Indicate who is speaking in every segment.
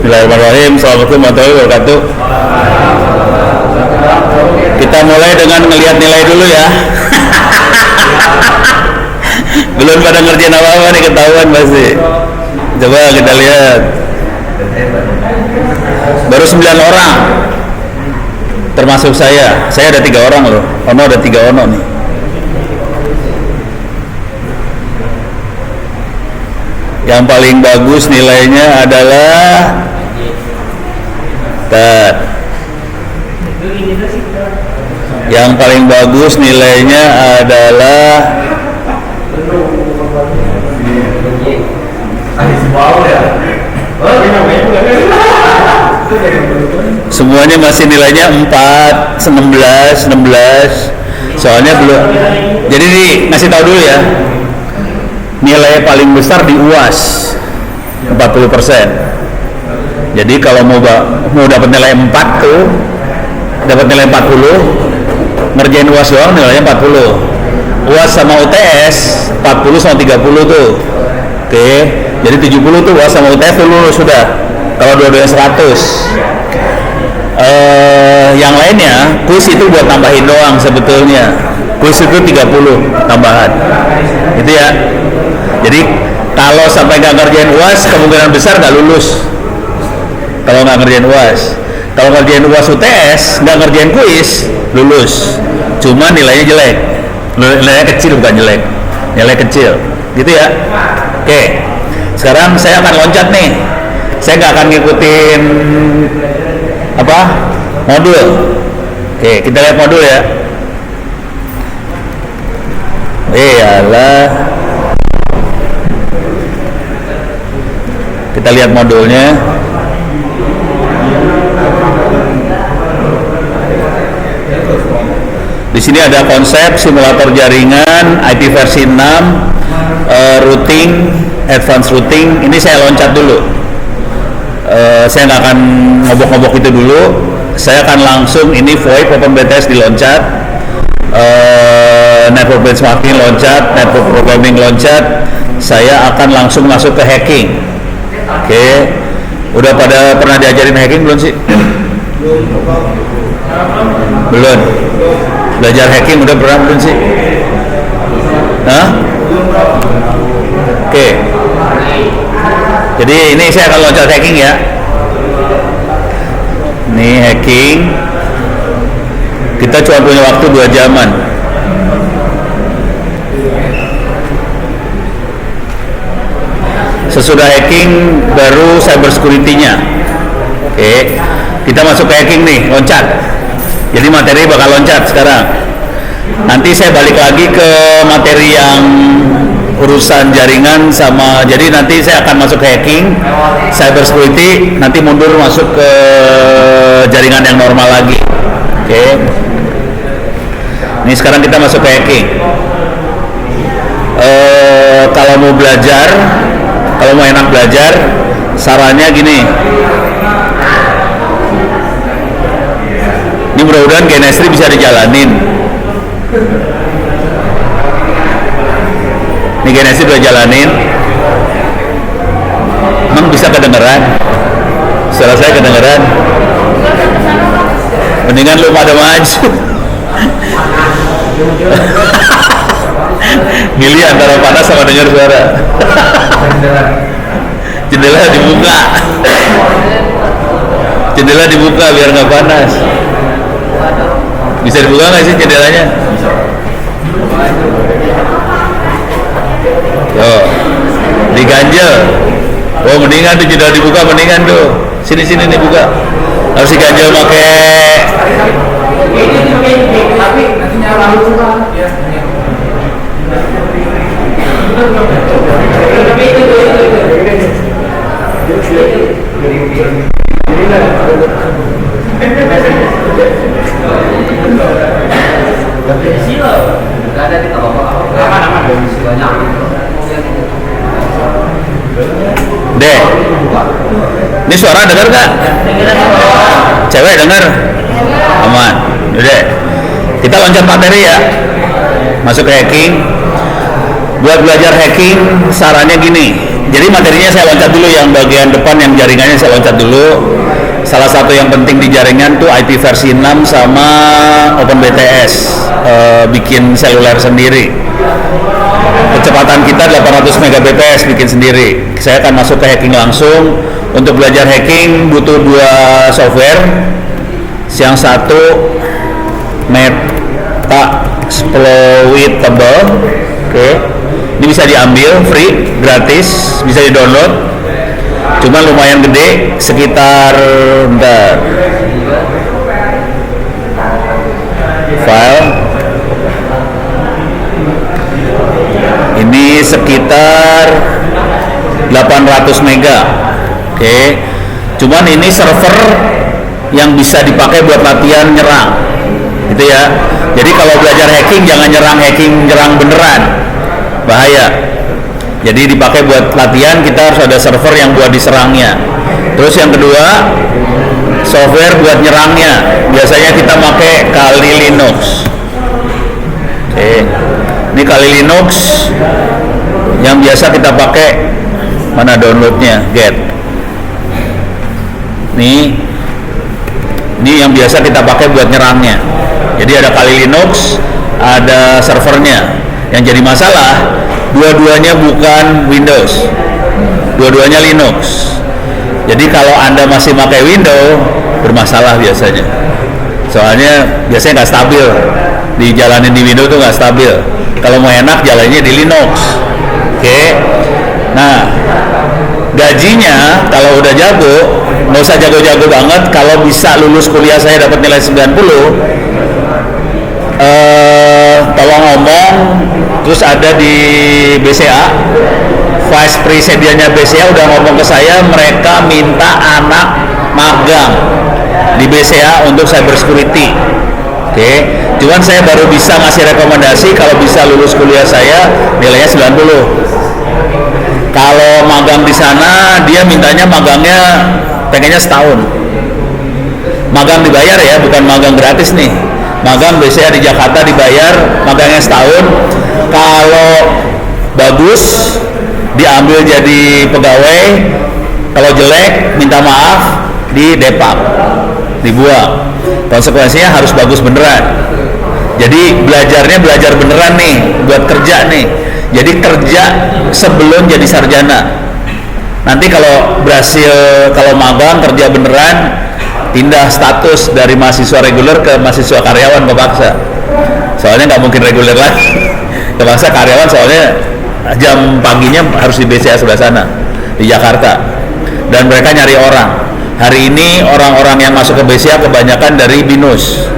Speaker 1: Bismillahirrahmanirrahim. Assalamualaikum warahmatullahi wabarakatuh. Kita mulai dengan ngelihat nilai dulu ya. Belum pada ngerjain apa-apa nih, ketahuan pasti. Coba kita lihat. Baru 9 orang, termasuk saya. Saya ada 3 orang loh. Ono ada 3 ono nih. Yang paling bagus nilainya adalah Yang paling bagus nilainya adalah semuanya masih nilainya 4, 16. Soalnya belum. Jadi nih, ngasih tahu dulu ya. Nilai paling besar di UAS 40%. Jadi kalau mau dapat nilai 4 tuh, dapat nilai 40, ngerjain UAS doang nilainya 40. UAS sama UTS 40 sama 30 tuh. Oke, jadi 70 tuh UAS sama UTS tuh lulus sudah. Kalau dua-duanya 100. Yang lainnya kuis itu buat tambahin doang sebetulnya. Kuis itu 30 tambahan. Itu ya. Jadi kalau sampai nggak ngerjain UAS, kemungkinan besar nggak lulus. Kalau nggak ngerjain UAS, kalau ngerjain UAS UTS, nggak ngerjain kuis, lulus. Cuma nilainya jelek, nilainya kecil bukan jelek, nilai kecil, gitu ya. Oke, sekarang saya akan loncat nih. Saya nggak akan ngikutin modul. Oke, kita lihat modul ya. Iyalah. Kita lihat modulnya. Di sini ada konsep simulator jaringan IT versi 6, routing, advanced routing. Ini saya loncat dulu. Saya nggak akan ngobok-ngobok itu dulu. Saya akan langsung ini VoIP OpenBTS diloncat, network benchmarking loncat, network programming loncat. Saya akan langsung masuk ke hacking. Oke, udah pada pernah diajarin hacking belum sih? Belum. Belajar hacking udah pernah belum sih? Hah? Oke. Jadi ini saya akan loncat hacking ya. Ini hacking. Kita cuma punya waktu 2 jaman. Sesudah hacking baru cyber security-nya. Oke, kita masuk ke hacking nih, loncat. Jadi materi bakal loncat sekarang. Nanti saya balik lagi ke materi yang urusan jaringan sama. Jadi nanti saya akan masuk ke hacking, cyber security, nanti mundur masuk ke jaringan yang normal lagi. Oke. Ini sekarang kita masuk ke hacking. Kalau mau belajar, kalau mau enak belajar, sarannya gini. Ini mudah-mudahan chemistry bisa dijalanin. Ini chemistry udah jalanin. Emang bisa kedengeran? Suara saya kedengeran? Mendingan lu pada maju. Milih antara panas sama dengar suara. Jendela dibuka. Jendela dibuka biar nggak panas. Bisa dibuka nggak sih jendelanya? Oh, diganjel. Oh, mendingan tuh jendela dibuka, mendingan tuh. Sini nih buka. Harus diganjel pakai. Deh, ini suara dengar nggak? Cewek dengar? Aman. Udah, kita loncat materi ya. Masuk ke hacking. Buat belajar hacking, sarannya gini. Jadi materinya saya loncat dulu, yang bagian depan yang jaringannya saya loncat dulu. Salah satu yang penting di jaringan tuh IP versi 6 sama OpenBTS, bikin seluler sendiri. Kecepatan kita 800 Mbps bikin sendiri. Saya akan masuk ke hacking langsung. Untuk belajar hacking butuh 2 software. Yang satu Metasploitable. Oke. Ini bisa diambil free, gratis, bisa di-download. Cuma lumayan gede, sekitar file ini sekitar 800 mega. Oke. Cuman ini server yang bisa dipakai buat latihan nyerang, gitu ya. Jadi kalau belajar hacking jangan nyerang beneran, bahaya. Jadi dipakai buat latihan, kita harus ada server yang buat diserangnya. Terus yang kedua, software buat nyerangnya. Biasanya kita pakai Kali Linux. Oke. Ini Kali Linux yang biasa kita pakai. Mana downloadnya? Get. Ini yang biasa kita pakai buat nyerangnya. Jadi ada Kali Linux, ada servernya. Yang jadi masalah, dua-duanya bukan Windows, dua-duanya Linux. Jadi kalau Anda masih pakai Windows, bermasalah biasanya. Soalnya biasanya nggak stabil, dijalanin di Windows tuh nggak stabil. Kalau mau enak jalannya di Linux. Oke. Nah, gajinya kalau udah jago, nggak usah jago-jago banget. Kalau bisa lulus kuliah saya dapat nilai 90, tolong ngomong. Terus ada di BCA, vice presidennya BCA udah ngomong ke saya, mereka minta anak magang di BCA untuk cyber security. Oke. Cuman saya baru bisa ngasih rekomendasi kalau bisa lulus kuliah saya nilainya 90. Kalau magang di sana dia mintanya magangnya pengennya setahun. Magang dibayar ya, bukan magang gratis nih. Magang BCA di Jakarta dibayar, magangnya setahun. Kalau bagus diambil jadi pegawai, kalau jelek minta maaf, di depak, dibuang. Konsekuensinya harus bagus beneran. Jadi belajarnya belajar beneran nih, buat kerja nih. Jadi kerja sebelum jadi sarjana. Nanti kalau berhasil, kalau magang kerja beneran, pindah status dari mahasiswa reguler ke mahasiswa karyawan kepaksa. Soalnya nggak mungkin reguler lagi. Kepaksa karyawan, soalnya jam paginya harus di BCA sebelah sana di Jakarta. Dan mereka nyari orang. Hari ini orang-orang yang masuk ke BCA kebanyakan dari BINUS.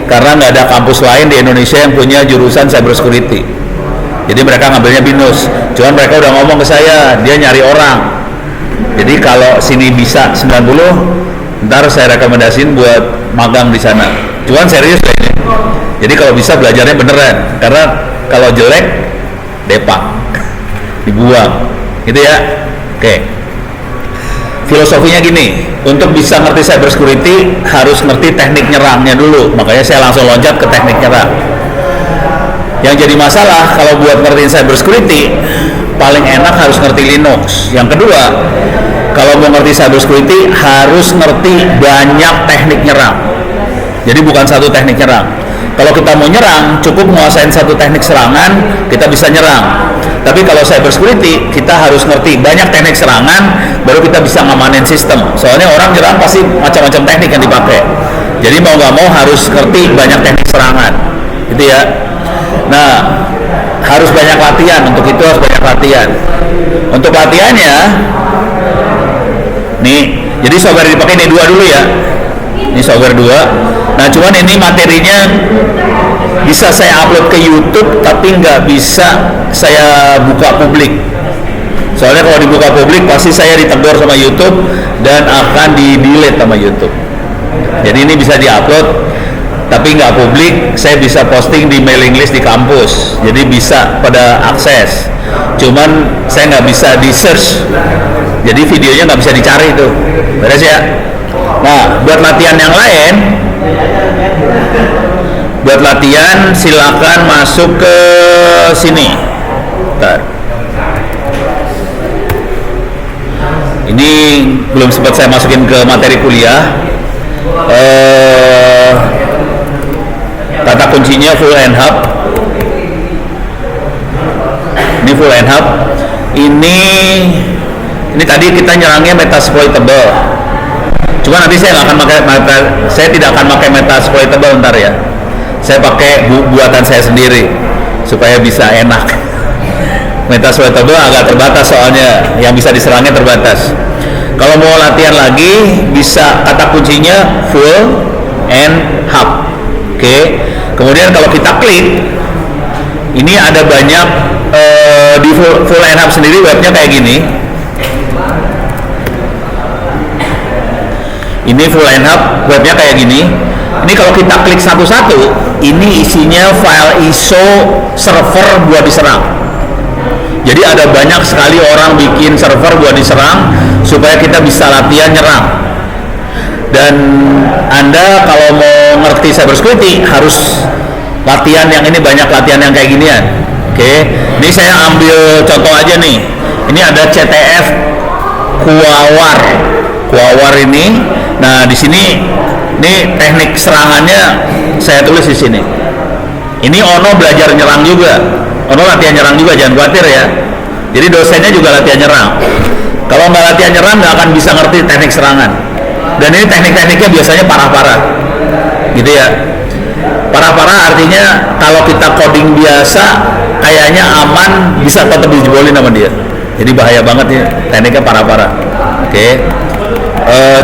Speaker 1: Karena nggak ada kampus lain di Indonesia yang punya jurusan cyber security. Jadi mereka ngambilnya BINUS. Cuman mereka udah ngomong ke saya, dia nyari orang. Jadi kalau sini bisa 90, ntar saya rekomendasiin buat magang di sana. Cuman serius ini. Jadi kalau bisa belajarnya beneran. Karena kalau jelek, depak, dibuang. Gitu ya. Oke. Filosofinya gini, untuk bisa ngerti cyber security harus ngerti teknik nyerangnya dulu. Makanya saya langsung loncat ke teknik nyerang. Yang jadi masalah kalau buat ngertiin cyber security, paling enak harus ngerti Linux. Yang kedua, kalau mau ngerti cyber security harus ngerti banyak teknik nyerang. Jadi bukan satu teknik nyerang. Kalau kita mau nyerang, cukup menguasain satu teknik serangan, kita bisa nyerang. Tapi kalau cyber security, kita harus ngerti banyak teknik serangan, baru kita bisa ngamanin sistem. Soalnya orang nyerang pasti macam-macam teknik yang dipakai. Jadi mau nggak mau harus ngerti banyak teknik serangan, gitu ya. Nah, harus banyak latihan. Untuk itu harus banyak latihan. Untuk latihannya, nih, jadi software yang dipakai ini 2 dulu ya. Ini software 2. Nah, cuman ini materinya bisa saya upload ke YouTube, tapi nggak bisa saya buka publik. Soalnya kalau dibuka publik pasti saya ditegur sama YouTube dan akan di-delete sama YouTube. Jadi ini bisa diupload, tapi nggak publik. Saya bisa posting di mailing list di kampus, jadi bisa pada akses. Cuman saya nggak bisa di search, jadi videonya nggak bisa dicari itu. Beres ya. Nah, buat latihan yang lain, buat latihan silakan masuk ke sini. Bentar. Ini belum sempat saya masukin ke materi kuliah. Kata kuncinya full and hub. Ini full and hub. Ini tadi kita nyerangnya metasploitable. Cuma nanti saya nggak akan pakai, saya tidak akan pakai metasploitable ntar ya. Saya pakai buatan saya sendiri supaya bisa enak. Metasploitable agak terbatas soalnya, yang bisa diserangnya terbatas. Kalau mau latihan lagi, bisa kata kuncinya full and hub. Oke. Kemudian kalau kita klik, ini ada banyak di full and hub sendiri webnya kayak gini. Ini full and hub webnya kayak gini. Ini kalau kita klik satu-satu, ini isinya file ISO server buat diserang. Jadi ada banyak sekali orang bikin server buat diserang supaya kita bisa latihan nyerang. Dan Anda kalau mau ngerti cybersecurity harus latihan yang ini, banyak latihan yang kayak ginian. Oke. Ini saya ambil contoh aja nih. Ini ada CTF Kuawar ini. Nah, di sini ini teknik serangannya saya tulis di sini. Ini Ono belajar nyerang juga. Ono latihan nyerang juga, jangan khawatir ya. Jadi dosennya juga latihan nyerang. Kalau nggak latihan nyerang nggak akan bisa ngerti teknik serangan. Dan ini teknik-tekniknya biasanya parah-parah, gitu ya. Parah-parah artinya kalau kita coding biasa kayaknya aman, bisa tetap dijebolin sama dia. Jadi bahaya banget ya, tekniknya parah-parah. Oke.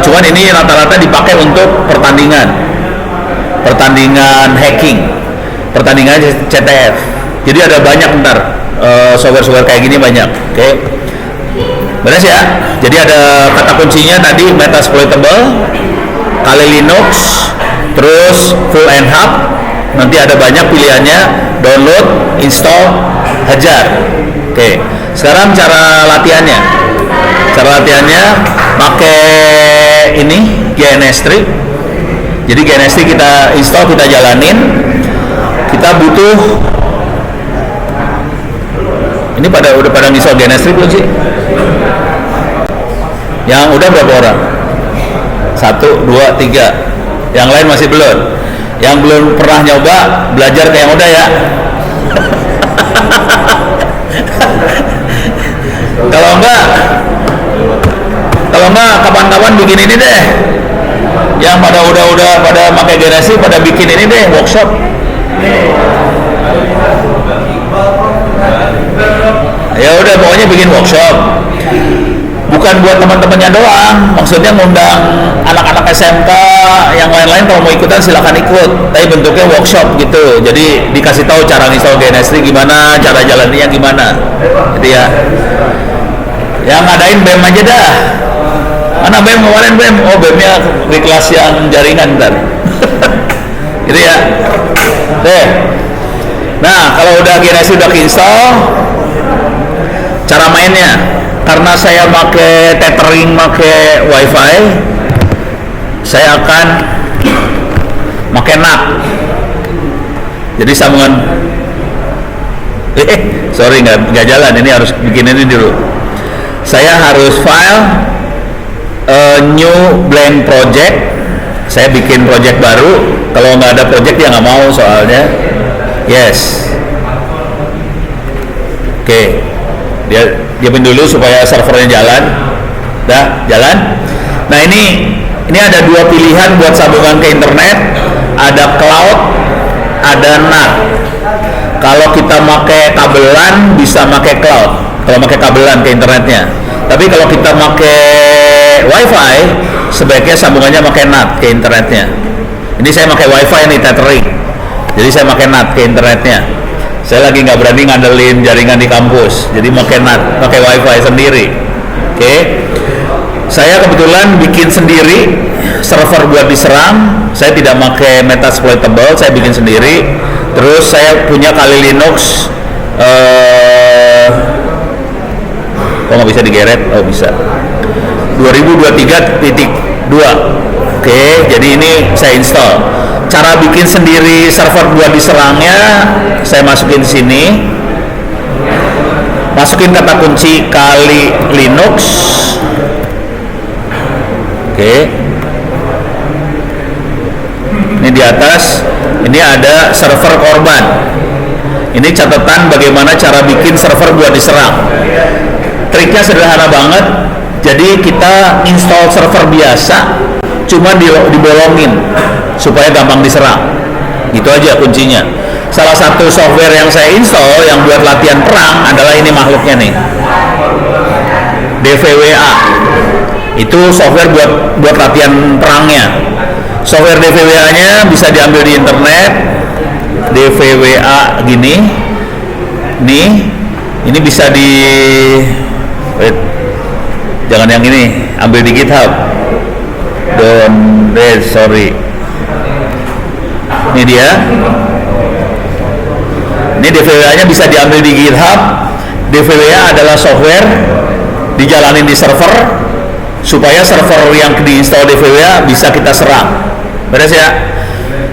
Speaker 1: Cuman ini rata-rata dipakai untuk pertandingan hacking, pertandingan CTF. Jadi ada banyak ntar software-software kayak gini banyak. Oke. Beres ya. Jadi ada kata kuncinya tadi metasploitable, Kali Linux, terus full and hub. Nanti ada banyak pilihannya, download, install, hajar. Oke. Sekarang cara latihannya. Pakai ini GNS3. Jadi GNS3 kita install, kita jalanin. Kita butuh, ini udah pada install GNS3 belum sih? Yang udah berapa orang? 1, 2, 3. Yang lain masih belum. Yang belum pernah nyoba, belajar ke yang udah ya. Kalau enggak kapan-kapan bikin ini deh. Yang pada pakai GNS3 pada bikin ini deh, workshop. Ya udah, pokoknya bikin workshop. Bukan buat teman-temannya doang, maksudnya ngundang anak-anak SMK yang lain-lain, kalau mau ikutan silakan ikut. Tapi bentuknya workshop gitu. Jadi dikasih tahu cara install GNS3 gimana, cara jalannya gimana. Gitu ya. Yang ngadain BEM aja dah. Mana BEM kemarin BEM? Oh, BEM-nya di kelas yang jaringan ntar. Gitu ya. Deh. Nah, kalau udah GNS3 udah install, cara mainnya, karena saya pakai tethering, pakai wifi, saya akan pakai NAT. Jadi sambungan sorry nggak jalan, ini harus bikin ini dulu. Saya harus file new blank project. Saya bikin project baru. Kalau nggak ada project dia nggak mau soalnya. Yes. Oke. Dia diamin dulu supaya servernya jalan. Dah jalan. Nah, ini ada dua pilihan buat sambungan ke internet. Ada cloud, ada NAT. Kalau kita pakai kabelan bisa pakai cloud. Kalau pakai kabelan ke internetnya. Tapi kalau kita pakai wifi, sebaiknya sambungannya pakai NAT ke internetnya. Ini saya pakai wifi nih, tethering. Jadi saya pakai NAT ke internetnya. Saya lagi nggak berani ngandelin jaringan di kampus, jadi pakai NAT, pakai wifi sendiri. Oke. Saya kebetulan bikin sendiri server buat diserang. Saya tidak pakai metasploitable, saya bikin sendiri. Terus saya punya Kali Linux. Kok nggak bisa digeret? Oh bisa. 2023.2. Oke, jadi ini saya install. Cara bikin sendiri server buat diserangnya, saya masukin sini. Masukin kata kunci Kali Linux. Oke. Ini di atas, ini ada server korban. Ini catatan bagaimana cara bikin server buat diserang. Triknya sederhana banget. Jadi kita install server biasa, cuma dibolongin supaya gampang diserang. Itu aja kuncinya. Salah satu software yang saya install yang buat latihan perang adalah ini makhluknya nih, DVWA. Itu software buat latihan perangnya. Software DVWA-nya bisa diambil di internet. DVWA gini, nih, ini bisa jangan yang ini, ambil di GitHub. Sorry. Ini dia. Ini DVWA-nya bisa diambil di GitHub. DVWA adalah software dijalanin di server supaya server yang diinstal DVWA bisa kita serang. Beres ya?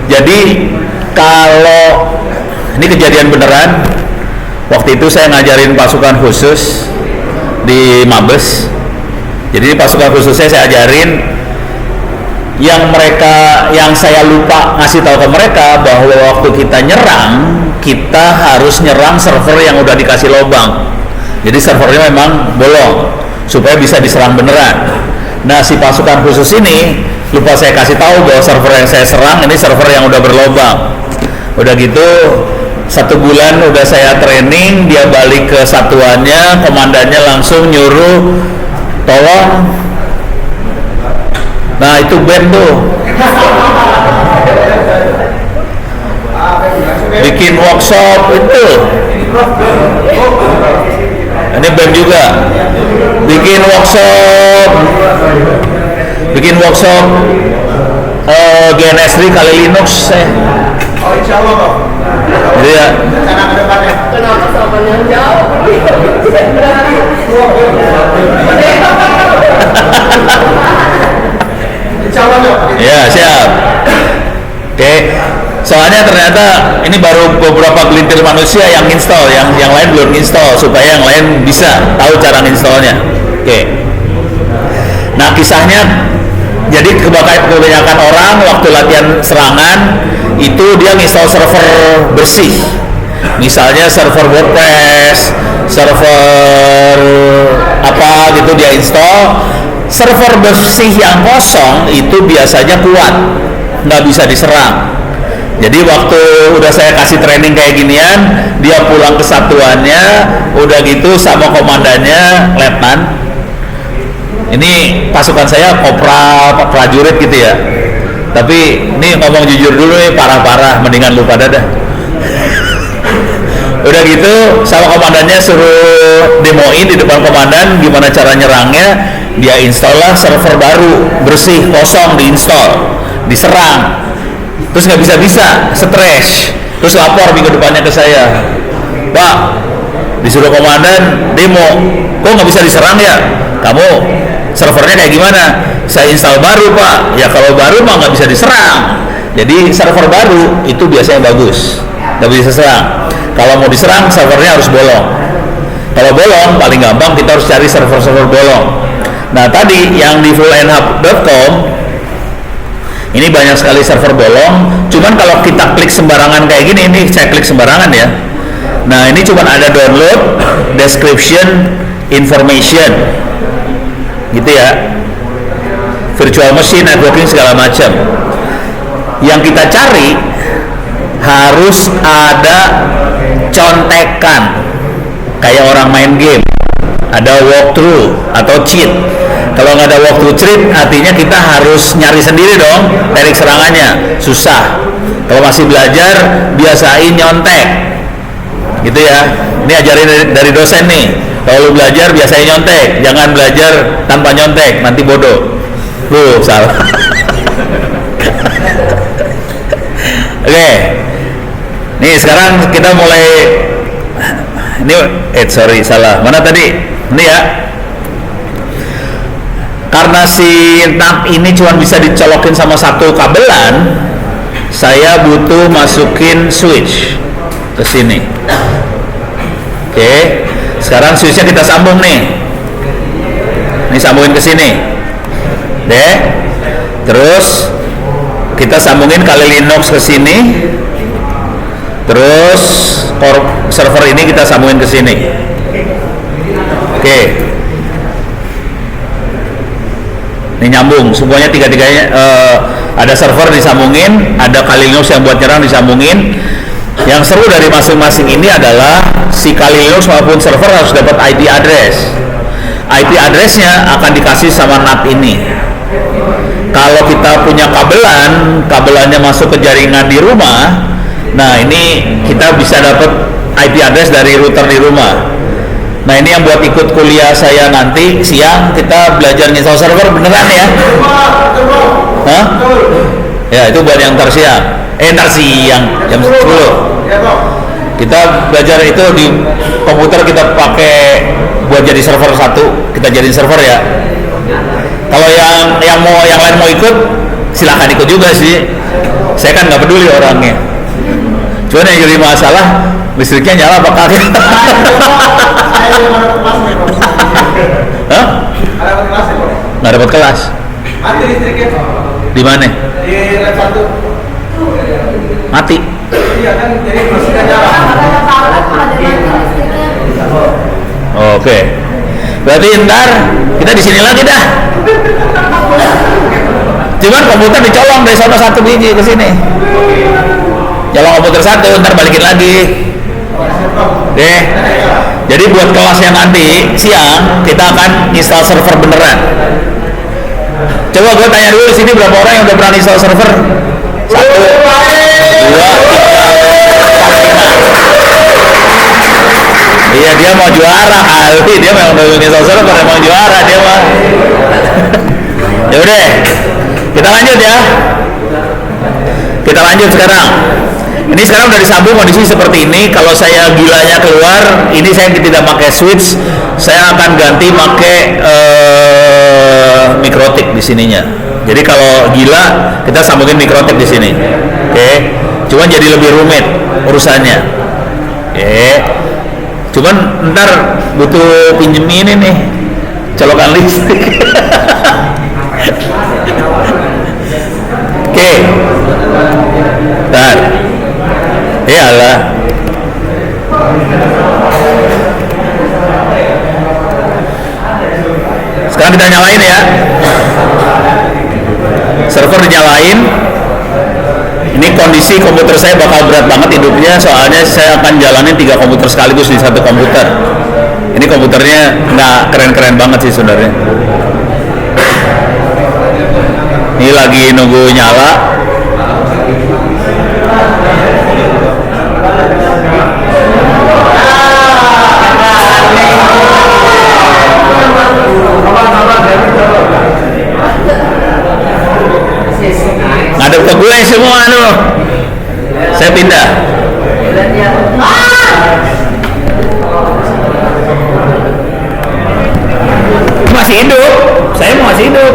Speaker 1: Jadi kalau ini kejadian beneran, waktu itu saya ngajarin pasukan khusus di Mabes. Jadi pasukan khususnya saya ajarin, yang saya lupa ngasih tahu ke mereka bahwa waktu kita nyerang, kita harus nyerang server yang udah dikasih lubang. Jadi servernya memang bolong supaya bisa diserang beneran. Nah, si pasukan khusus ini lupa saya kasih tahu bahwa server yang saya serang ini server yang udah berlubang. Udah gitu 1 bulan udah saya training, dia balik ke satuannya, komandannya langsung nyuruh tolong. Nah, itu band tuh bikin workshop itu. Ini band juga bikin workshop GNS3 kali Linux.
Speaker 2: Oh, insya Allah, Bang.
Speaker 1: Jadi ya.
Speaker 2: Rencana ke depannya. Kenapa samanya jauh? Insya Allah, Bang.
Speaker 1: Ya, siap. Oke. Soalnya ternyata ini baru beberapa gelintir manusia yang install, yang lain belum install, supaya yang lain bisa tahu cara installnya. Oke. Nah, kisahnya, jadi kebanyakan orang waktu latihan serangan itu dia install server bersih, misalnya server WordPress, server apa gitu dia install. Server bersih yang kosong itu biasanya kuat, nggak bisa diserang. Jadi waktu udah saya kasih training kayak ginian, dia pulang ke satuannya, udah gitu sama komandannya, letnan. Ini pasukan saya kopral, prajurit gitu ya. Tapi ini ngomong jujur dulu nih, parah-parah, mendingan lu pada dah. Udah gitu sama komandannya suruh demoin di depan komandan gimana cara nyerangnya. Dia install lah server baru, bersih, kosong, diinstal, diserang. Terus nggak bisa, stres. Terus lapor minggu depannya ke saya, Pak, disuruh komandan demo, kok nggak bisa diserang ya? Kamu servernya kayak gimana? Saya install baru, Pak. Ya kalau baru mah nggak bisa diserang. Jadi server baru itu biasanya bagus, nggak bisa diserang. Kalau mau diserang servernya harus bolong. Kalau bolong paling gampang kita harus cari server-server bolong. Nah tadi yang di fullenhub.com ini banyak sekali server bolong. Cuman kalau kita klik sembarangan kayak gini, ini saya klik sembarangan ya. Nah ini cuman ada download, description, information, gitu ya. Virtual machine, networking segala macam. Yang kita cari harus ada contekan, kayak orang main game. Ada walkthrough atau cheat. Kalau nggak ada walkthrough cheat, artinya kita harus nyari sendiri dong teknik serangannya. Susah. Kalau masih belajar, biasain nyontek, gitu ya. Ini ajarin dari dosen nih. Kalau lu belajar, biasain nyontek. Jangan belajar tanpa nyontek, nanti bodoh. Salah. Oke. Nih sekarang kita mulai. Ini salah. Mana tadi? Ini ya. Karena si NAP ini cuma bisa dicolokin sama satu kabelan, saya butuh masukin switch ke sini. Oke. Sekarang switchnya kita sambung nih. Ini sambungin ke sini. Deh. Terus kita sambungin Kali Linux ke sini. Terus server ini kita sambungin ke sini. Oke. Ini nyambung, semuanya tiga-tiganya ada server disambungin, ada Kali Linux yang buat nyerang disambungin. Yang seru dari masing-masing ini adalah si Kali Linux maupun server harus dapat IP address. IP addressnya akan dikasih sama NAT ini. Kalau kita punya kabelannya masuk ke jaringan di rumah, nah ini kita bisa dapat IP address dari router di rumah. Nah ini yang buat ikut kuliah saya nanti siang, kita belajar install server beneran ya? Hah? Ya itu buat yang ntar siang. Ntar siang jam 10. Kita belajar itu di komputer, kita pakai buat jadi server satu, kita jadiin server ya. Kalau yang lain mau ikut, silahkan ikut juga sih. Saya kan nggak peduli orangnya. Cuman yang jadi masalah listriknya nyala apa kagak? Hah? Nggak dapat kelas.
Speaker 2: Mati listriknya.
Speaker 1: Di mana?
Speaker 2: Di lab 1.
Speaker 1: Mati.
Speaker 2: Iya kan, jadi mesinnya nyala.
Speaker 1: Oke. Berarti ntar kita di sini lagi dah. Cuman komputer dicolong dari sono 1 biji ke sini. Nyolong komputer 1, ntar balikin lagi. Oke. Jadi buat kelasnya nanti siang kita akan install server beneran. Coba gue tanya dulu di sini berapa orang yang udah pernah install server? 1, 2, 3, 4, 5. Iya dia mau juara kali, dia memang udah install server, emang juara dia mah. Ya udah, kita lanjut ya. Kita lanjut sekarang. Ini sekarang udah disambung kondisi seperti ini. Kalau saya gilanya keluar, ini saya tidak pakai switch, saya akan ganti pakai mikrotik di sininya. Jadi kalau gila kita sambungin mikrotik di sini. Oke. Cuman jadi lebih rumit urusannya. Oke. Cuman ntar butuh pinjem ini nih, colokan listrik. Oke. Ntar. Iyalah. Sekarang kita nyalain ya. Server dinyalain. Ini kondisi komputer saya bakal berat banget hidupnya, soalnya saya akan jalanin 3 komputer sekaligus di satu komputer. Ini komputernya nggak keren-keren banget sih sebenarnya. Ini lagi nunggu nyala. Ngadep ke gue semua loh. Saya pindah. Masih hidup. Saya masih hidup.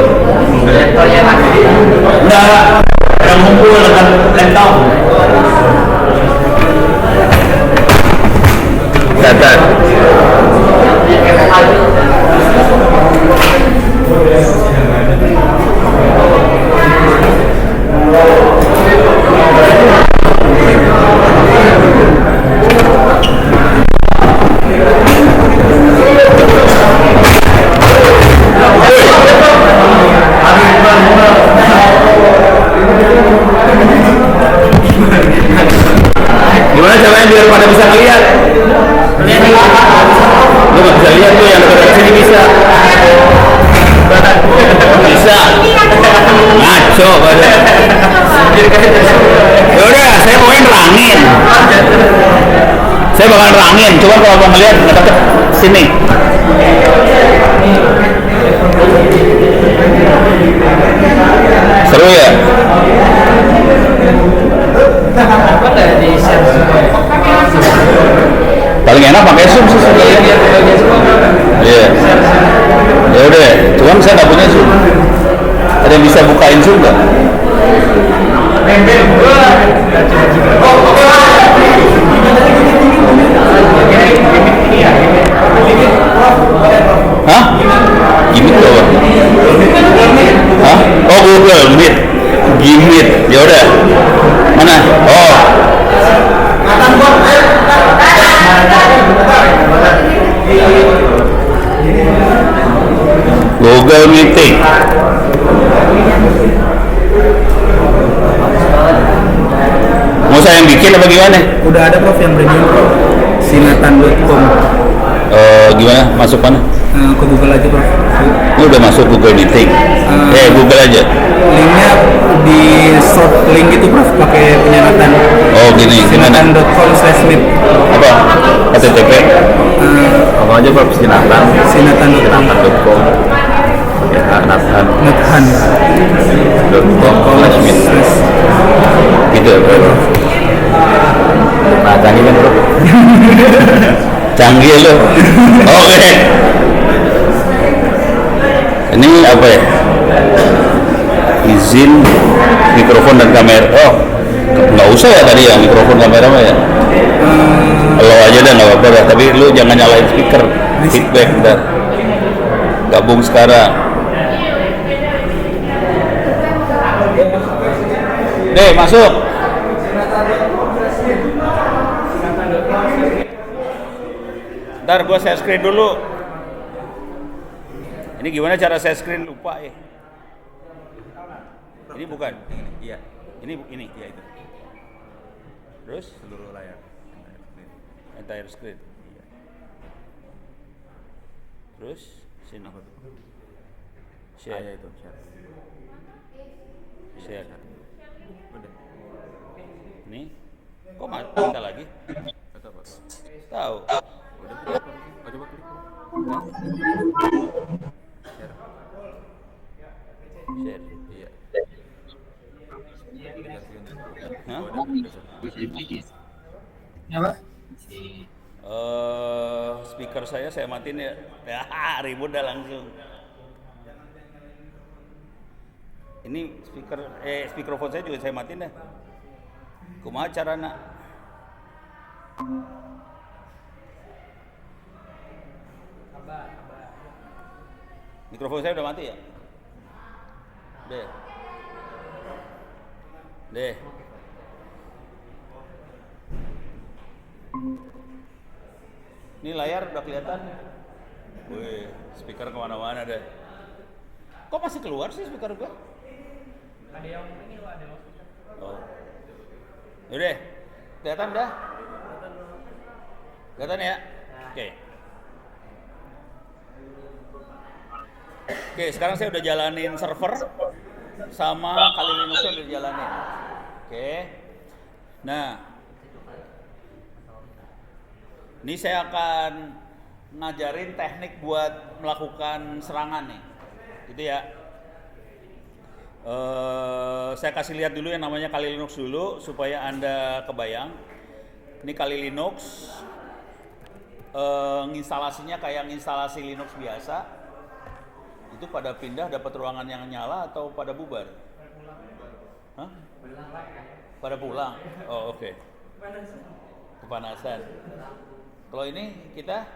Speaker 1: Enggak. Yang ngumpul dengan laptop. Datar. Gimana caranya biar pada bisa ngeliat? Lu gak bisa lihat tuh, yang dekat sini bisa. Bisa. Ngaco pada. Yaudah, saya mau nerangin. Saya bakal nerangin. Coba kalau mau ngeliat dekat sini. Seru ya? Paling enak pakai Zoom sih sebenarnya. Iya. Ya udah, cuman saya nggak punya Zoom. Ada yang bisa bukain Zoom nggak? Hah? Gimik loh. Hah? Oh Google Meet, Gmeet, ya udah. Mana? Oh,
Speaker 2: Matan bos,
Speaker 1: Google Meeting. Mau saya yang bikin apa gimana?
Speaker 3: Udah ada Prof yang premium Prof. Sinatan.com.
Speaker 1: Gimana? Masuk mana?
Speaker 3: Ke Google aja Prof.
Speaker 1: Ini udah masuk Google Meeting. Google aja.
Speaker 3: Linknya di short link itu Prof, pakai penyeratan.
Speaker 1: Oh gini, gimana?
Speaker 3: Sinatan.com/meet.
Speaker 1: Apa? HTTP? Apa aja Pak? Sinatan.com.
Speaker 3: Sinatan.com.
Speaker 1: Ya, Nathan.
Speaker 3: Nathan.com/meet.
Speaker 1: Gitu ya Bro. Nah, canggih kan Bro? Canggih lo. Oke. Ini apa ya? Izin mikrofon dan kamera. Oh, nggak usah ya tadi ya mikrofon kamera mah ya. Lo aja dah nggak apa-apa dah. Tapi lu jangan nyalain speaker. Feedback ntar. Gabung sekarang. Deh masuk. Ntar gua share screen dulu. Ini gimana cara share screen, lupa ya. Ini bukan.
Speaker 4: Iya,
Speaker 1: Ini
Speaker 4: iya itu.
Speaker 1: terus
Speaker 4: Seluruh layar.
Speaker 1: entire screen.
Speaker 4: Iya.
Speaker 1: Terus sini.
Speaker 4: Apa tuh?
Speaker 1: Share.
Speaker 4: Itu, share.
Speaker 1: Share.
Speaker 4: Udah.
Speaker 1: Nih. Kok minta lagi?
Speaker 4: Atau apa?
Speaker 1: Tahu.
Speaker 4: Udah klik. Oh, coba klik. Share.
Speaker 1: Share.
Speaker 4: Iya.
Speaker 1: Hah?
Speaker 3: Apa?
Speaker 1: Speaker saya matiin ya. Ya, ribut dah langsung. Ini speakerphone saya juga saya matiin dah. Kumaha carana? Mikrofon saya udah mati ya? Deh. Ini layar udah kelihatan. Wih, speaker kemana-mana deh. Kok masih keluar sih speaker gua? Ada yang ini loh, ada. Oh. Yaudah, kelihatan dah? Kelihatan ya? Oke. Oke, sekarang saya udah jalanin server sama Kali Linux udah jalanin. Oke. Nah, ini saya akan ngajarin teknik buat melakukan serangan nih, gitu ya. Saya kasih lihat dulu yang namanya Kali Linux dulu supaya Anda kebayang. Ini Kali Linux, instalasinya kayak instalasi Linux biasa. Itu pada pindah dapat ruangan yang nyala atau pada bubar? Hah? Pada pulang. Oh oke. Kepanasan. Kalau ini kita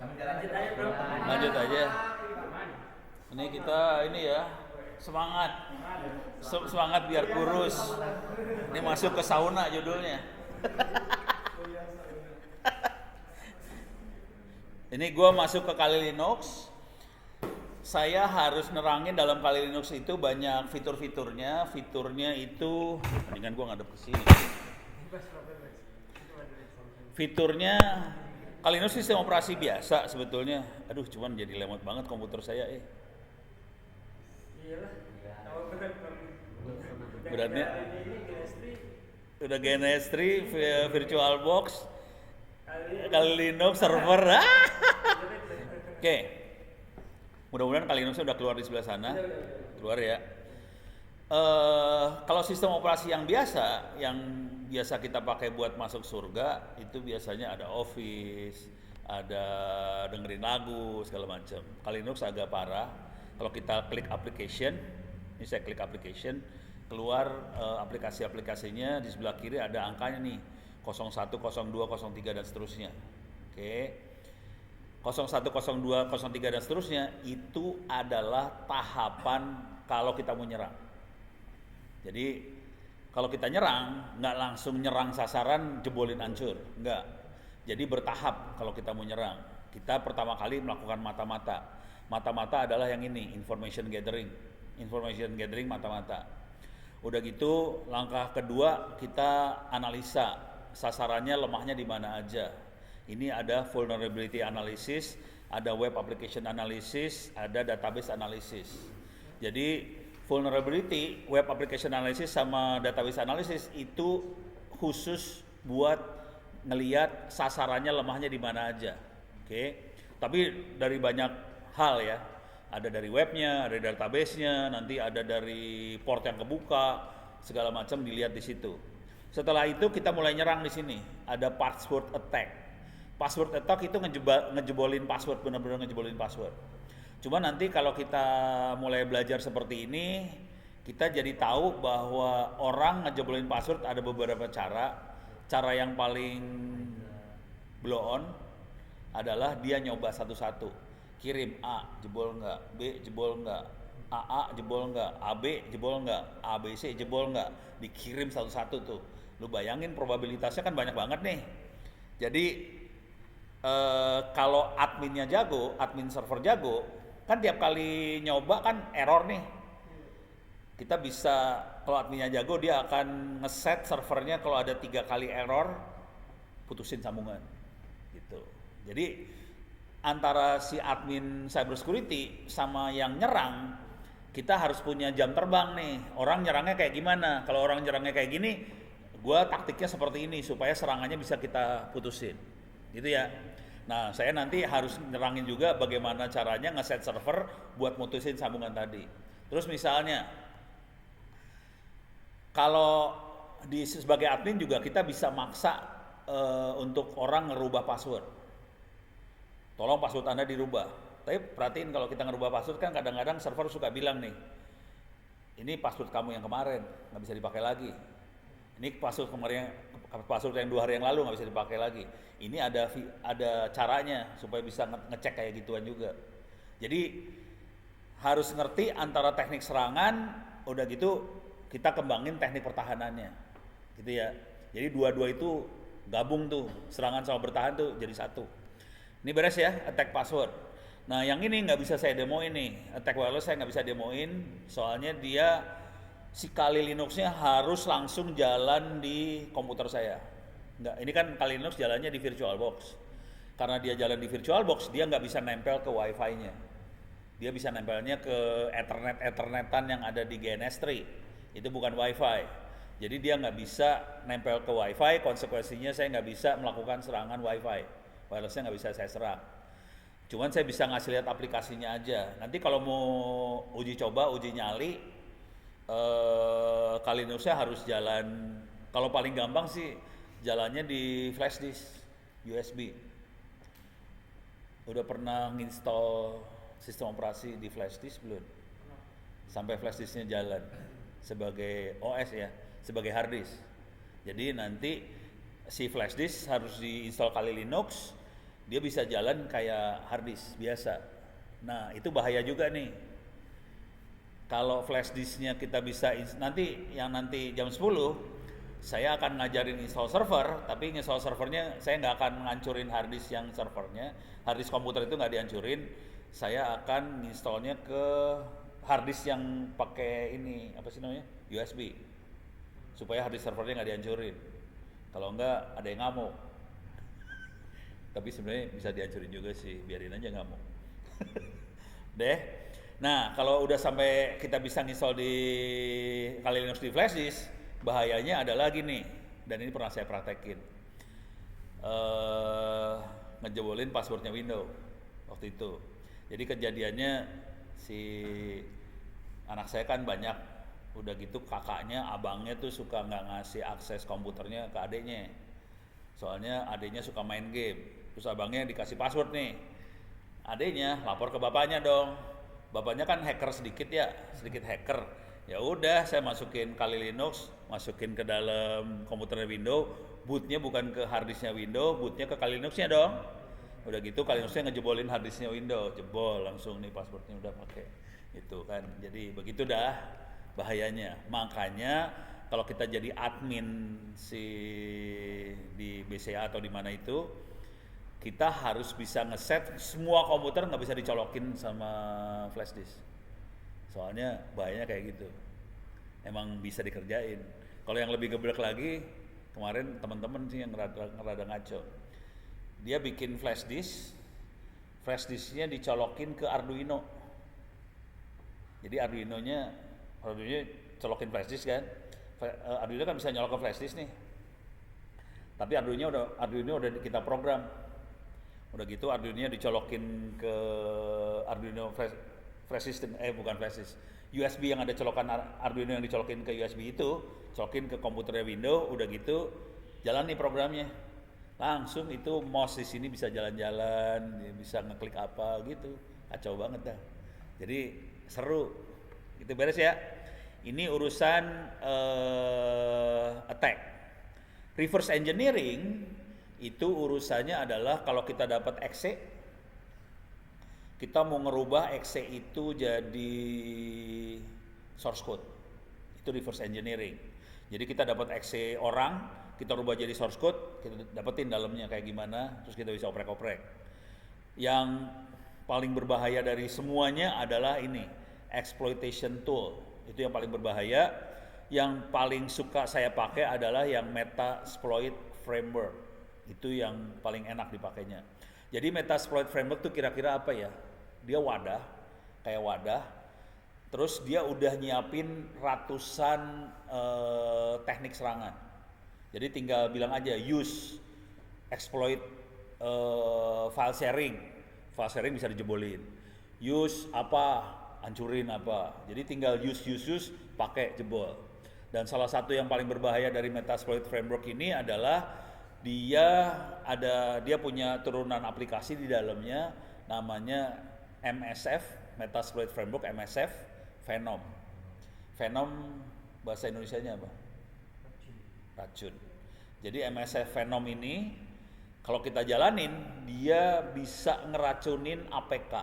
Speaker 1: lanjut aja. Ini kita ini ya semangat, semangat biar kurus. Ini masuk ke sauna judulnya. Ini gue masuk ke Kali Linux. Saya harus nerangin dalam Kali Linux itu banyak fitur-fiturnya. Fiturnya itu, mendingan gue ngadep ke sini. Fiturnya Kali Linux sistem operasi biasa sebetulnya. Aduh, cuman jadi lemot banget komputer saya. Beratnya udah GNS3 VirtualBox Kali Linux server. Oke. Mudah-mudahan Kali Linux udah keluar di sebelah sana. Keluar ya. Kalau sistem operasi yang biasa kita pakai buat masuk surga itu biasanya ada Office, ada dengerin lagu segala macam. Kali Linux agak parah. Kalau kita klik application, ini saya klik application, keluar aplikasi-aplikasinya, di sebelah kiri ada angkanya nih 01, 02, 03 dan seterusnya. Oke. 01, 02, 03 dan seterusnya itu adalah tahapan kalau kita mau nyerang. Jadi kalau kita nyerang, nggak langsung nyerang sasaran jebolin hancur, nggak. Jadi bertahap kalau kita mau nyerang. Kita pertama kali melakukan mata-mata. Mata-mata adalah yang ini, information gathering. Information gathering mata-mata. Udah gitu, langkah kedua kita analisa sasarannya lemahnya di mana aja. Ini ada vulnerability analysis, ada web application analysis, ada database analysis. Jadi vulnerability, web application analysis sama database analysis itu khusus buat ngelihat sasarannya lemahnya di mana aja. Oke. Tapi dari banyak hal ya. Ada dari webnya, ada dari database-nya, nanti ada dari port yang kebuka, segala macam dilihat di situ. Setelah itu kita mulai nyerang di sini. Ada password attack. Password attack itu ngejebolin password, benar-benar ngejebolin password. Cuma nanti kalau kita mulai belajar seperti ini, kita jadi tahu bahwa orang ngejebolin password ada beberapa cara. Cara yang paling blow on adalah dia nyoba satu-satu. Kirim A, jebol enggak, B, jebol enggak, AA, jebol enggak, AB, jebol enggak, ABC, jebol enggak. Dikirim satu-satu tuh. Lu bayangin probabilitasnya kan banyak banget nih. Jadi kalau adminnya jago, admin server jago, kan tiap kali nyoba kan error nih. Kita bisa, kalau adminnya jago dia akan ngeset servernya kalau ada 3 kali error, putusin sambungan gitu. Jadi antara si admin cybersecurity sama yang nyerang, kita harus punya jam terbang nih. Orang nyerangnya kayak gimana? Kalau orang nyerangnya kayak gini, gua taktiknya seperti ini supaya serangannya bisa kita putusin. Gitu ya. Nah, saya nanti harus nyerangin juga bagaimana caranya ngeset server buat mutusin sambungan tadi. Terus misalnya, kalau sebagai admin juga kita bisa maksa untuk orang ngerubah password. Tolong password Anda dirubah. Tapi perhatiin kalau kita ngerubah password kan kadang-kadang server suka bilang nih, ini password kamu yang kemarin, nggak bisa dipakai lagi. Ini password kemarin, password yang 2 hari yang lalu nggak bisa dipakai lagi. Ini ada caranya supaya bisa ngecek kayak gituan juga. Jadi harus ngerti antara teknik serangan, udah gitu kita kembangin teknik pertahanannya, gitu ya. Jadi dua-dua itu gabung tuh, serangan sama bertahan tuh jadi satu. Ini beres ya, attack password. Nah yang ini nggak bisa saya demoin nih, attack wireless saya nggak bisa demoin, soalnya dia si Kali Linux-nya harus langsung jalan di komputer saya. Nggak, ini kan Kali Linux jalannya di VirtualBox. Karena dia jalan di VirtualBox, dia nggak bisa nempel ke Wi-Fi-nya. Dia bisa nempelnya ke Ethernetan yang ada di GNS3. Itu bukan Wi-Fi. Jadi dia nggak bisa nempel ke Wi-Fi, konsekuensinya saya nggak bisa melakukan serangan Wi-Fi. Wirelessnya nggak bisa saya serang. Cuman saya bisa ngasih lihat aplikasinya aja. Nanti kalau mau uji coba, uji nyali, Kali Linux-nya harus jalan. Kalau paling gampang sih jalannya di flash disk USB. Udah pernah nginstall sistem operasi di flash disk belum? Sampai flash disknya jalan sebagai OS ya, sebagai hard disk. Jadi nanti si flash disk harus diinstal Kali Linux, dia bisa jalan kayak hard disk biasa. Nah itu bahaya juga nih. Kalau flash disknya kita bisa nanti jam 10 saya akan ngajarin install server, tapi install servernya saya nggak akan ngancurin hard disk yang servernya, hard disk komputer itu nggak dihancurin, saya akan installnya ke hard disk yang pakai ini apa sih namanya USB, supaya hard disk servernya nggak dihancurin. Kalau enggak ada yang ngamuk. Tapi sebenarnya bisa dihancurin juga sih, biarin aja ngamuk. Deh. Nah, kalau udah sampai kita bisa install di Kali Linux di flash disk, bahayanya ada lagi nih, dan ini pernah saya praktekin. Ngejebolin passwordnya Windows waktu itu. Jadi kejadiannya si anak saya kan banyak, udah gitu kakaknya, abangnya tuh suka nggak ngasih akses komputernya ke adeknya. Soalnya adeknya suka main game, terus abangnya dikasih password nih. Adeknya lapor ke bapaknya dong. Bapaknya kan hacker sedikit hacker. Ya udah, saya masukin Kali Linux, masukin ke dalam komputernya Windows, bootnya bukan ke harddisknya Windows, bootnya ke Kali Linuxnya dong. Udah gitu Kali Linuxnya ngejebolin harddisknya Windows, jebol langsung nih passwordnya udah pakai. Itu kan. Jadi begitu dah bahayanya. Makanya kalau kita jadi admin di BCA atau di mana itu, kita harus bisa ngeset semua komputer nggak bisa dicolokin sama flash disk. Soalnya bahayanya kayak gitu. Emang bisa dikerjain. Kalau yang lebih geblek lagi, kemarin teman-teman sih yang rada ngaco. Dia bikin flash disknya dicolokin ke Arduino. Jadi Arduino-nya colokin flash disk kan. Arduino kan bisa nyolok ke flash disk nih. Tapi Arduino udah kita program. Udah gitu Arduino-nya dicolokin ke Arduino flash system, bukan flash disk. USB yang ada colokan Arduino yang dicolokin ke USB itu, colokin ke komputernya Windows, udah gitu jalan nih programnya. Langsung itu mouse di sini bisa jalan-jalan, bisa ngeklik apa gitu. Kacau banget dah. Jadi seru. Itu beres ya. Ini urusan attack. Reverse engineering itu urusannya adalah kalau kita dapat exe, kita mau ngerubah exe itu jadi source code. Itu reverse engineering. Jadi kita dapat exe orang, kita rubah jadi source code, kita dapetin dalamnya kayak gimana, terus kita bisa oprek-oprek. Yang paling berbahaya dari semuanya adalah ini, exploitation tool. Itu yang paling berbahaya. Yang paling suka saya pakai adalah yang Metasploit framework. Itu yang paling enak dipakainya. Jadi Metasploit framework itu kira-kira apa ya? Dia kayak wadah. Terus dia udah nyiapin ratusan teknik serangan. Jadi tinggal bilang aja use, exploit file sharing. File sharing bisa dijebolin. Use apa, hancurin apa. Jadi tinggal use, pakai jebol. Dan salah satu yang paling berbahaya dari Metasploit framework ini adalah dia punya turunan aplikasi di dalamnya namanya MSF, Metasploit framework MSF, Venom. Venom bahasa Indonesianya apa? Racun. Jadi MSF Venom ini kalau kita jalanin dia bisa ngeracunin APK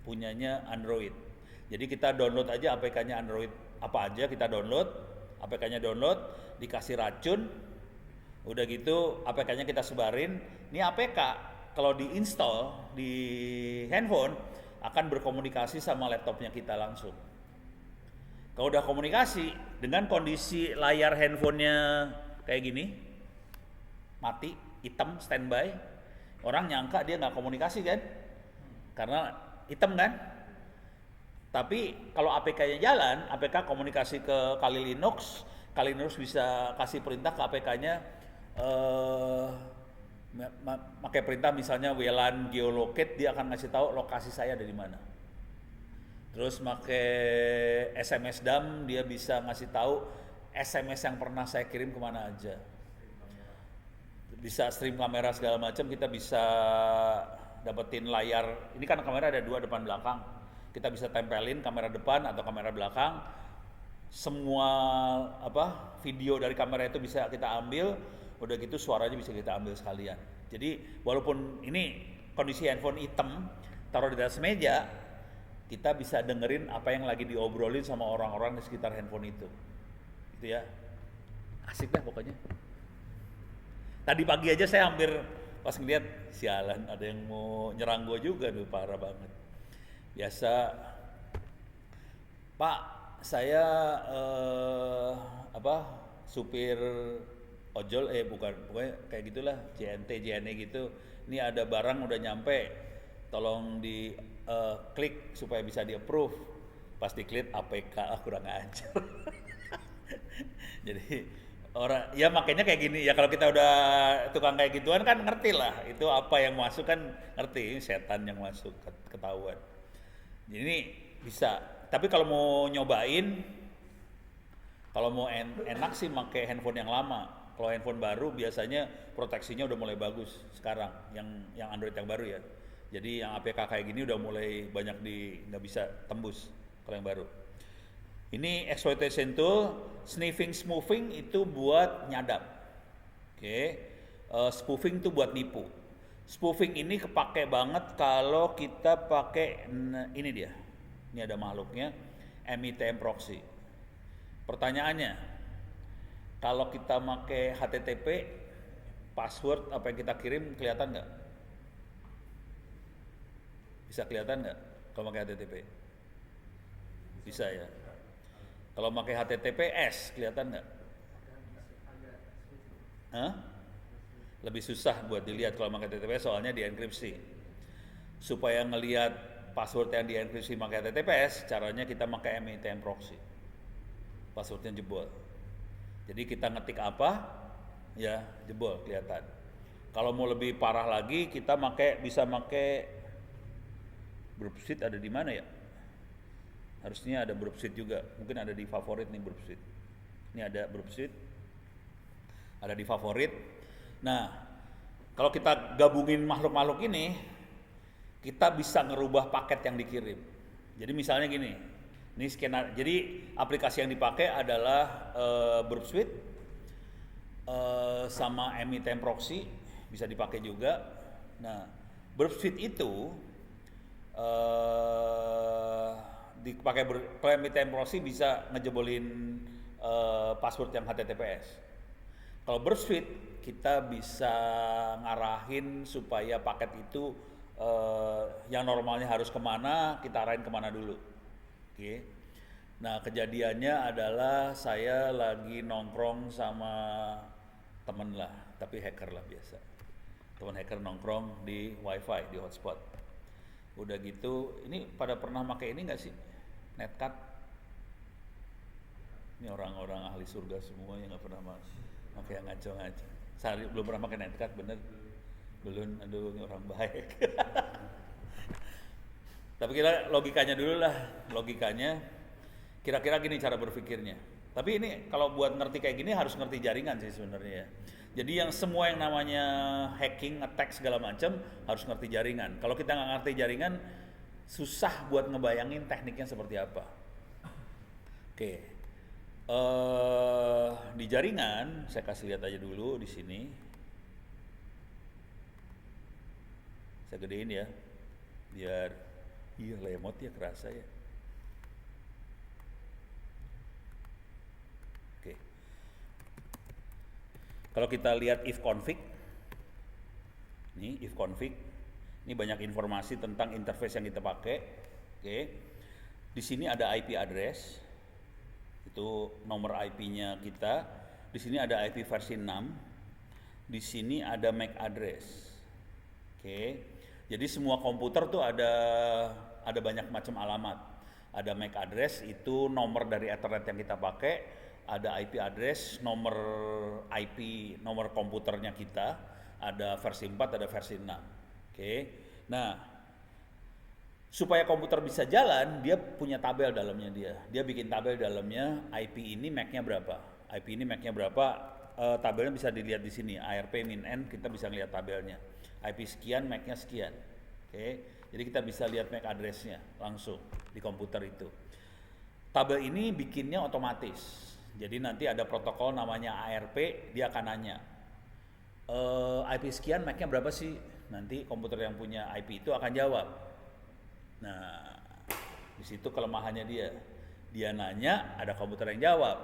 Speaker 1: punyanya Android. Jadi kita download aja APK-nya Android apa aja kita download, APK-nya download, dikasih racun, udah gitu APK-nya kita sebarin. Ini APK kalau diinstal di handphone akan berkomunikasi sama laptopnya kita langsung. Kalau udah komunikasi dengan kondisi layar handphonenya kayak gini, mati, hitam, standby, orang nyangka dia nggak komunikasi kan, karena hitam kan. Tapi kalau APK-nya jalan, APK komunikasi ke Kali Linux bisa kasih perintah ke APK-nya pakai perintah misalnya WLAN geolocate, dia akan ngasih tahu lokasi saya ada di mana. Terus pakai SMS dump, dia bisa ngasih tahu SMS yang pernah saya kirim kemana aja. Bisa stream kamera segala macam, kita bisa dapetin layar. Ini kan kamera ada 2 depan belakang. Kita bisa tempelin kamera depan atau kamera belakang. Semua video dari kamera itu bisa kita ambil. Udah gitu suaranya bisa kita ambil sekalian. Jadi walaupun ini kondisi handphone hitam, taruh di atas meja, kita bisa dengerin apa yang lagi diobrolin sama orang-orang di sekitar handphone itu. Itu ya. Asik dah pokoknya. Tadi pagi aja saya hampir pas ngeliat, sialan ada yang mau nyerang gue juga tuh, parah banget. Biasa, Pak, saya supir ojol, pokoknya kayak gitulah, JNE gitu. Ini ada barang udah nyampe, tolong di klik supaya bisa di approve. Pas diklik APK, kurang ajar. Jadi orang, ya makanya kayak gini ya, kalau kita udah tukang kayak gituan kan ngerti lah, itu apa yang masuk kan ngerti, setan yang masuk ketahuan. Jadi ini bisa, tapi kalau mau nyobain, kalau mau enak sih pakai handphone yang lama. Kalau handphone baru biasanya proteksinya udah mulai bagus sekarang, yang Android yang baru ya. Jadi yang APK kayak gini udah mulai banyak nggak bisa tembus kalau yang baru. Ini exploitation tool, sniffing, spoofing itu buat nyadap. Spoofing itu buat nipu. Spoofing ini kepake banget kalau kita pakai ini dia. Ini ada makhluknya, MITM proxy. Pertanyaannya, kalau kita pakai HTTP, password apa yang kita kirim kelihatan nggak? Bisa kelihatan nggak kalau pakai HTTP? Bisa ya. Kalau pakai HTTPS kelihatan nggak? Hah? Lebih susah buat dilihat kalau pakai HTTPS soalnya dienkripsi. Supaya ngelihat password yang dienkripsi pakai HTTPS, caranya kita pakai MITM proxy. Passwordnya jebol. Jadi kita ngetik apa, ya jebol kelihatan. Kalau mau lebih parah lagi, kita bisa pakai Brubsheet. Ada di mana ya? Harusnya ada Brubsheet juga. Mungkin ada di favorit nih Brubsheet. Ini ada Brubsheet. Ada di favorit. Nah, kalau kita gabungin makhluk-makhluk ini, kita bisa ngerubah paket yang dikirim. Jadi misalnya gini. Ini jadi aplikasi yang dipakai adalah Brubsheet sama MITM proxy bisa dipakai juga. Nah, Brubsheet itu dipakai MITM proxy bisa ngejebolin password yang HTTPS. Kalau Brubsheet kita bisa ngarahin supaya paket itu yang normalnya harus kemana, kita arahin kemana dulu. Oke. Nah, kejadiannya adalah saya lagi nongkrong sama temen lah, tapi hacker lah biasa. Teman hacker nongkrong di wifi, di hotspot. Udah gitu, ini pada pernah pakai ini nggak sih? Netcat. Ini orang-orang ahli surga semua yang nggak pernah pakai yang ngaco-ngaco. Saya belum pernah pakai Netcat, bener? Belum, aduh ini orang baik. Tapi kira logikanya dulu lah, logikanya kira-kira gini cara berpikirnya. Tapi ini kalau buat ngerti kayak gini harus ngerti jaringan sih sebenarnya. Jadi yang semua yang namanya hacking, attack segala macam harus ngerti jaringan. Kalau kita nggak ngerti jaringan, susah buat ngebayangin tekniknya seperti apa. Oke, di jaringan saya kasih lihat aja dulu di sini. Saya gedein ya, biar iya lemot ya kerasa ya. Oke. Kalau kita lihat if config, ini if config, ini banyak informasi tentang interface yang kita pakai. Oke. Di sini ada IP address, itu nomor IP-nya kita. Di sini ada IP versi 6. Di sini ada MAC address. Oke. Jadi semua komputer tuh ada banyak macam alamat. Ada MAC address itu nomor dari Ethernet yang kita pakai, ada IP address nomor IP nomor komputernya kita, ada versi 4, ada versi 6. Oke. Nah, supaya komputer bisa jalan, dia punya tabel dalamnya dia. Dia bikin tabel dalamnya IP ini MAC-nya berapa. IP ini MAC-nya berapa? Tabelnya bisa dilihat di sini. ARP min N kita bisa lihat tabelnya. IP sekian, MAC-nya sekian. Oke, jadi kita bisa lihat MAC address-nya langsung di komputer itu. Tabel ini bikinnya otomatis. Jadi nanti ada protokol namanya ARP, dia akan nanya, IP sekian, MAC-nya berapa sih? Nanti komputer yang punya IP itu akan jawab. Nah, di situ kelemahannya dia. Dia nanya, ada komputer yang jawab.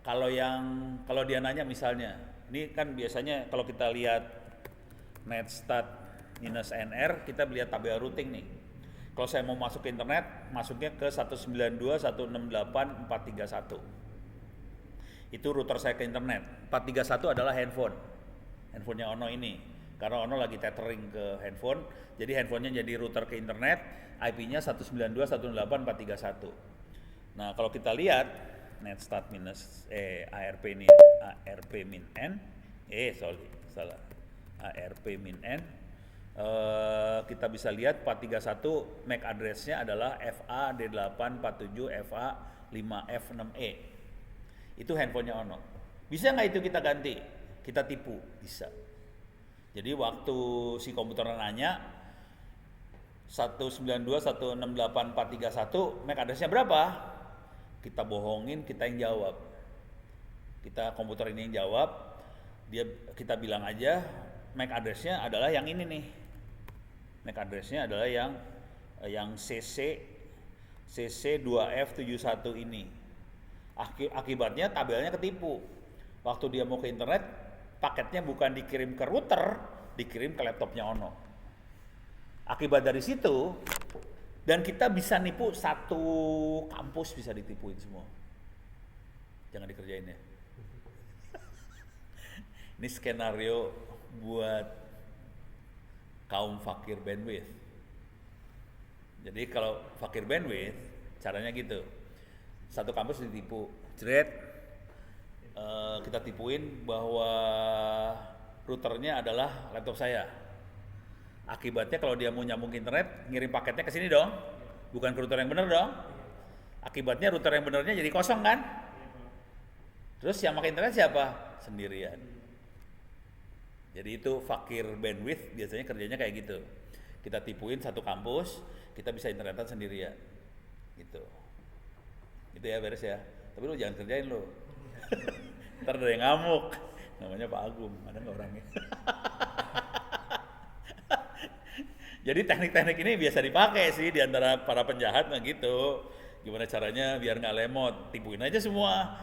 Speaker 1: Kalau dia nanya misalnya, ini kan biasanya kalau kita lihat netstat -nr kita lihat tabel routing nih. Kalau saya mau masuk ke internet, masuknya ke 192.168.431. Itu router saya ke internet. 431 adalah handphonenya Ono ini. Karena Ono lagi tethering ke handphone, jadi handphonenya jadi router ke internet, IP-nya 192.168.431. Nah, kalau kita lihat netstat ARP min N, salah. ARP min N, kita bisa lihat 431 MAC address-nya adalah FA-D847FA5F6E. Itu handphonenya Ono. Bisa nggak itu kita ganti? Kita tipu? Bisa. Jadi waktu si komputer nanya 192.168.431 MAC address-nya berapa? Kita bohongin, kita yang jawab. Komputer ini yang jawab. Kita bilang aja MAC address-nya adalah yang ini nih. MAC address-nya adalah yang CC CC2F71 ini. Akibatnya tabelnya ketipu. Waktu dia mau ke internet, paketnya bukan dikirim ke router, dikirim ke laptopnya Ono. Akibat dari situ, dan kita bisa nipu satu kampus, bisa ditipuin semua. Jangan dikerjain ya. Ini skenario buat kaum fakir bandwidth. Jadi kalau fakir bandwidth, caranya gitu. Satu kampus ditipu, jret, kita tipuin bahwa routernya adalah laptop saya. Akibatnya kalau dia mau nyambung ke internet, ngirim paketnya ke sini dong, bukan ke router yang benar dong. Akibatnya router yang benernya jadi kosong kan? Terus yang pakai internet siapa? Sendirian. Jadi itu fakir bandwidth biasanya kerjanya kayak gitu. Kita tipuin satu kampus, kita bisa internetan sendirian. Gitu. Itu ya, beres ya. Tapi lu jangan kerjain lu. Ntar ada yang ngamuk. Namanya Pak Agung, ada nggak orangnya? Jadi teknik-teknik ini biasa dipakai sih di antara para penjahat gitu. Gimana caranya biar nggak lemot, tipuin aja semua.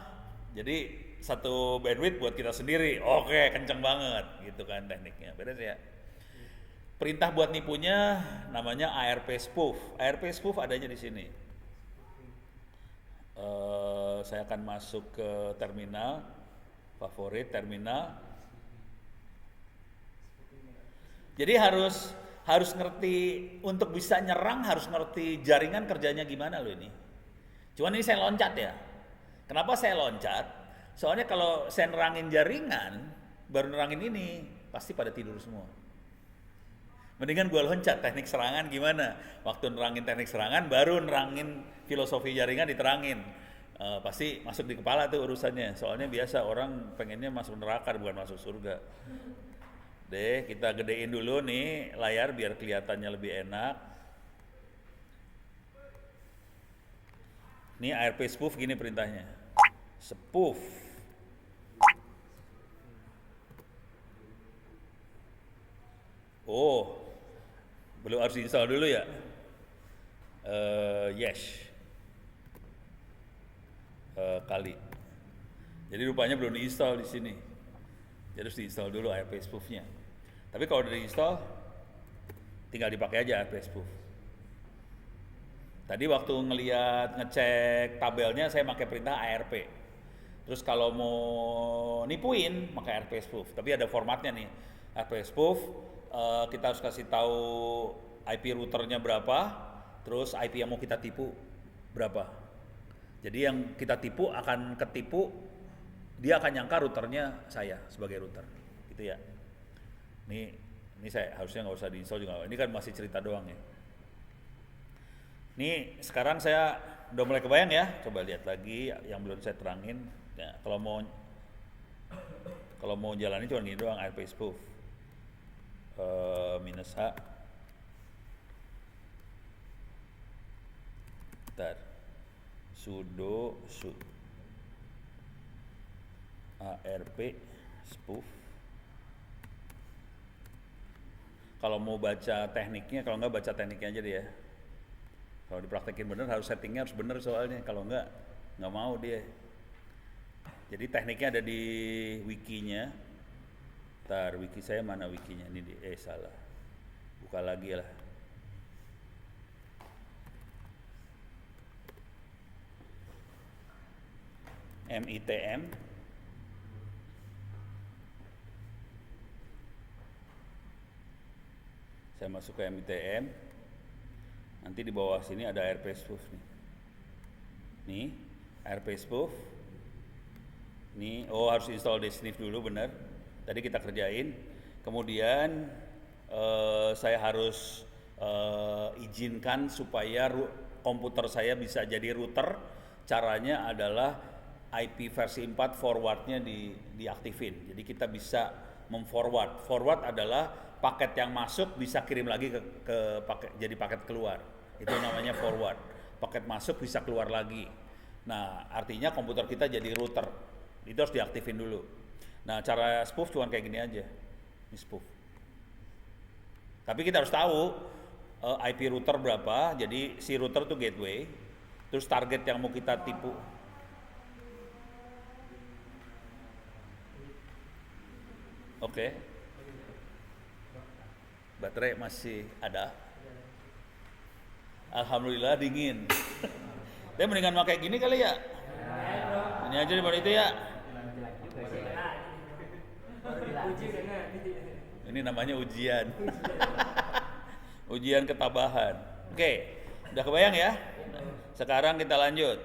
Speaker 1: Jadi satu bandwidth buat kita sendiri. Oke, kenceng banget gitu kan tekniknya. Beres ya. Perintah buat nipunya namanya ARP spoof. ARP spoof adanya di sini. Saya akan masuk ke terminal, favorit terminal. Jadi harus ngerti, untuk bisa nyerang harus ngerti jaringan kerjanya gimana loh ini. Cuman ini saya loncat ya. Kenapa saya loncat? Soalnya kalau saya nerangin jaringan, baru nerangin ini, pasti pada tidur semua. Mendingan gue loncat teknik serangan gimana. Waktu nerangin teknik serangan, baru nerangin filosofi jaringan diterangin. Pasti masuk di kepala tuh urusannya. Soalnya biasa orang pengennya masuk neraka bukan masuk surga. Deh, kita gedein dulu nih layar biar kelihatannya lebih enak. Ini ARP spoof gini perintahnya. Spoof. Oh, belum harus install dulu ya? Yes. Kali. Jadi rupanya belum diinstal di sini. Jadi harus diinstal dulu ARP spoof-nya. Tapi kalau udah diinstal, tinggal dipakai aja ARP spoof. Tadi waktu ngecek tabelnya saya pakai perintah ARP. Terus kalau mau nipuin, pakai ARP spoof. Tapi ada formatnya nih. ARP spoof, kita harus kasih tahu IP routernya berapa, terus IP yang mau kita tipu berapa. Jadi yang kita tipu akan ketipu, dia akan nyangka routernya saya sebagai router, gitu ya. Ini saya harusnya nggak usah diinstal juga. Ini kan masih cerita doang ya. Ini sekarang saya udah mulai kebayang ya. Coba lihat lagi yang belum saya terangin. Ya, kalau mau jalani cuma gini doang, ARP spoof -H. Bentar. Sudo ARP spoof. Kalau mau baca tekniknya, kalau nggak baca tekniknya aja dia. Kalau dipraktekin bener harus settingnya harus bener soalnya. Kalau nggak mau dia. Jadi tekniknya ada di wikinya. Ntar wiki saya mana wikinya? Ini salah. Buka lagi lah. MITM. Saya masuk ke MITM. Nanti di bawah sini ada ARP spoof nih. Nih, ARP spoof. Nih, harus install Dsniff dulu bener. Tadi kita kerjain. Kemudian saya harus izinkan supaya komputer saya bisa jadi router. Caranya adalah IP versi 4 forwardnya diaktifin. Jadi kita bisa memforward. Forward adalah paket yang masuk bisa kirim lagi ke paket, jadi paket keluar. Itu namanya forward. Paket masuk bisa keluar lagi. Nah, artinya komputer kita jadi router. Itu harus diaktifin dulu. Nah, cara spoof cuma kayak gini aja. Ini spoof. Tapi kita harus tahu IP router berapa. Jadi si router itu gateway. terus target yang mau kita tipu. Oke. Baterai masih ada. Alhamdulillah dingin. Tapi mendingan pakai gini kali ya. Ini aja daripada itu ya. Ini namanya ujian. Ujian ketabahan. Oke, udah kebayang ya? Sekarang kita lanjut.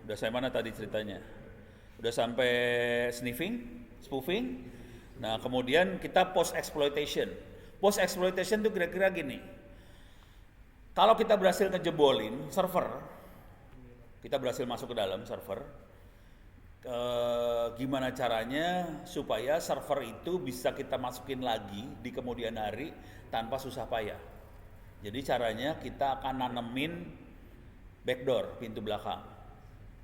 Speaker 1: Udah sampai mana tadi ceritanya? Udah sampai sniffing, spoofing. Nah, kemudian kita post exploitation. Post exploitation itu kira-kira gini. Kalau kita berhasil ngejebolin server, kita berhasil masuk ke dalam server, gimana caranya supaya server itu bisa kita masukin lagi di kemudian hari tanpa susah payah. Jadi caranya kita akan nanemin backdoor, pintu belakang.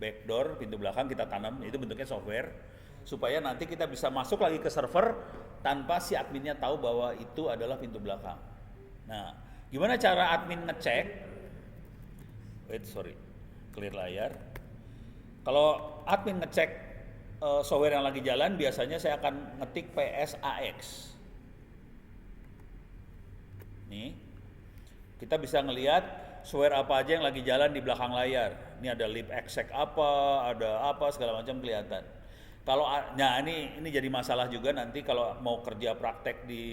Speaker 1: Backdoor, pintu belakang kita tanam, itu bentuknya software, supaya nanti kita bisa masuk lagi ke server tanpa si adminnya tahu bahwa itu adalah pintu belakang. Nah, gimana cara admin ngecek? Clear layar. Kalau admin ngecek software yang lagi jalan, biasanya saya akan ngetik PSAX. Nih, kita bisa ngelihat software apa aja yang lagi jalan di belakang layar. Ini ada libexec apa, ada apa segala macam kelihatan. Kalau, nah ini jadi masalah juga nanti kalau mau kerja praktek di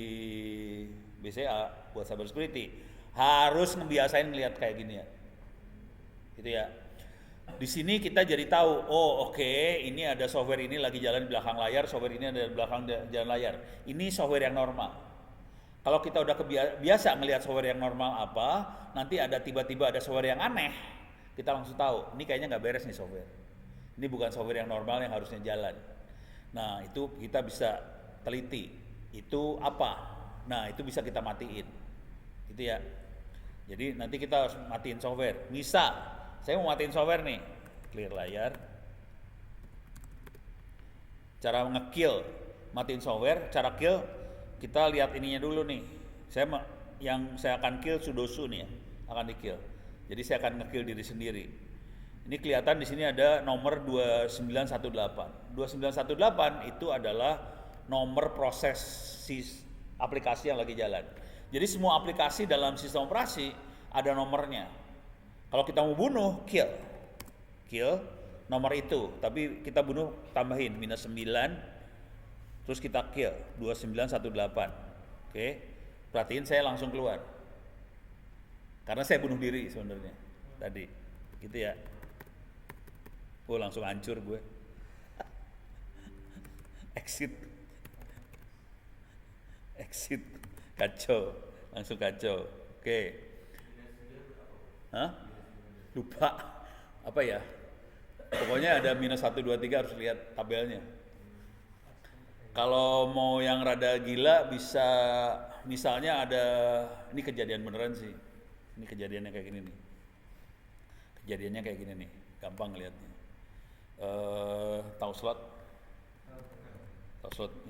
Speaker 1: BCA buat cyber security, harus ngebiasain ngelihat kayak gini ya. Gitu ya. Di sini kita jadi tahu, oh oke, ini ada software ini lagi jalan di belakang layar, software ini ada di belakang jalan layar. Ini software yang normal. Kalau kita udah biasa ngelihat software yang normal apa, nanti ada tiba-tiba ada software yang aneh, kita langsung tahu, ini kayaknya nggak beres nih software. Ini bukan software yang normal yang harusnya jalan. Nah, itu kita bisa teliti. Itu apa? Nah, itu bisa kita matiin. Gitu ya. Jadi nanti kita harus matiin software. Misal, saya mau matiin software nih. Clear layar. Cara nge-kill, matiin software, cara kill, kita lihat ininya dulu nih. Yang saya akan kill sudosu nih ya, akan di-kill. Jadi saya akan nge-kill diri sendiri. Ini kelihatan di sini ada nomor 2918. 2918 itu adalah nomor proses aplikasi yang lagi jalan. Jadi semua aplikasi dalam sistem operasi ada nomornya. Kalau kita mau bunuh, kill nomor itu, tapi kita bunuh tambahin -9, terus kita kill 2918. Oke, perhatiin saya langsung keluar. Karena saya bunuh diri sebenarnya tadi, gitu ya. Oh, langsung hancur gue. Exit, kacau, langsung kacau. Oke. Hah? Lupa. Apa ya? Pokoknya ada -1, 2, 3 harus lihat tabelnya. Kalau mau yang rada gila bisa, misalnya ada, ini kejadian beneran sih. Ini kejadiannya kayak gini nih. Kejadiannya kayak gini nih, gampang ngeliatnya. Tahu slot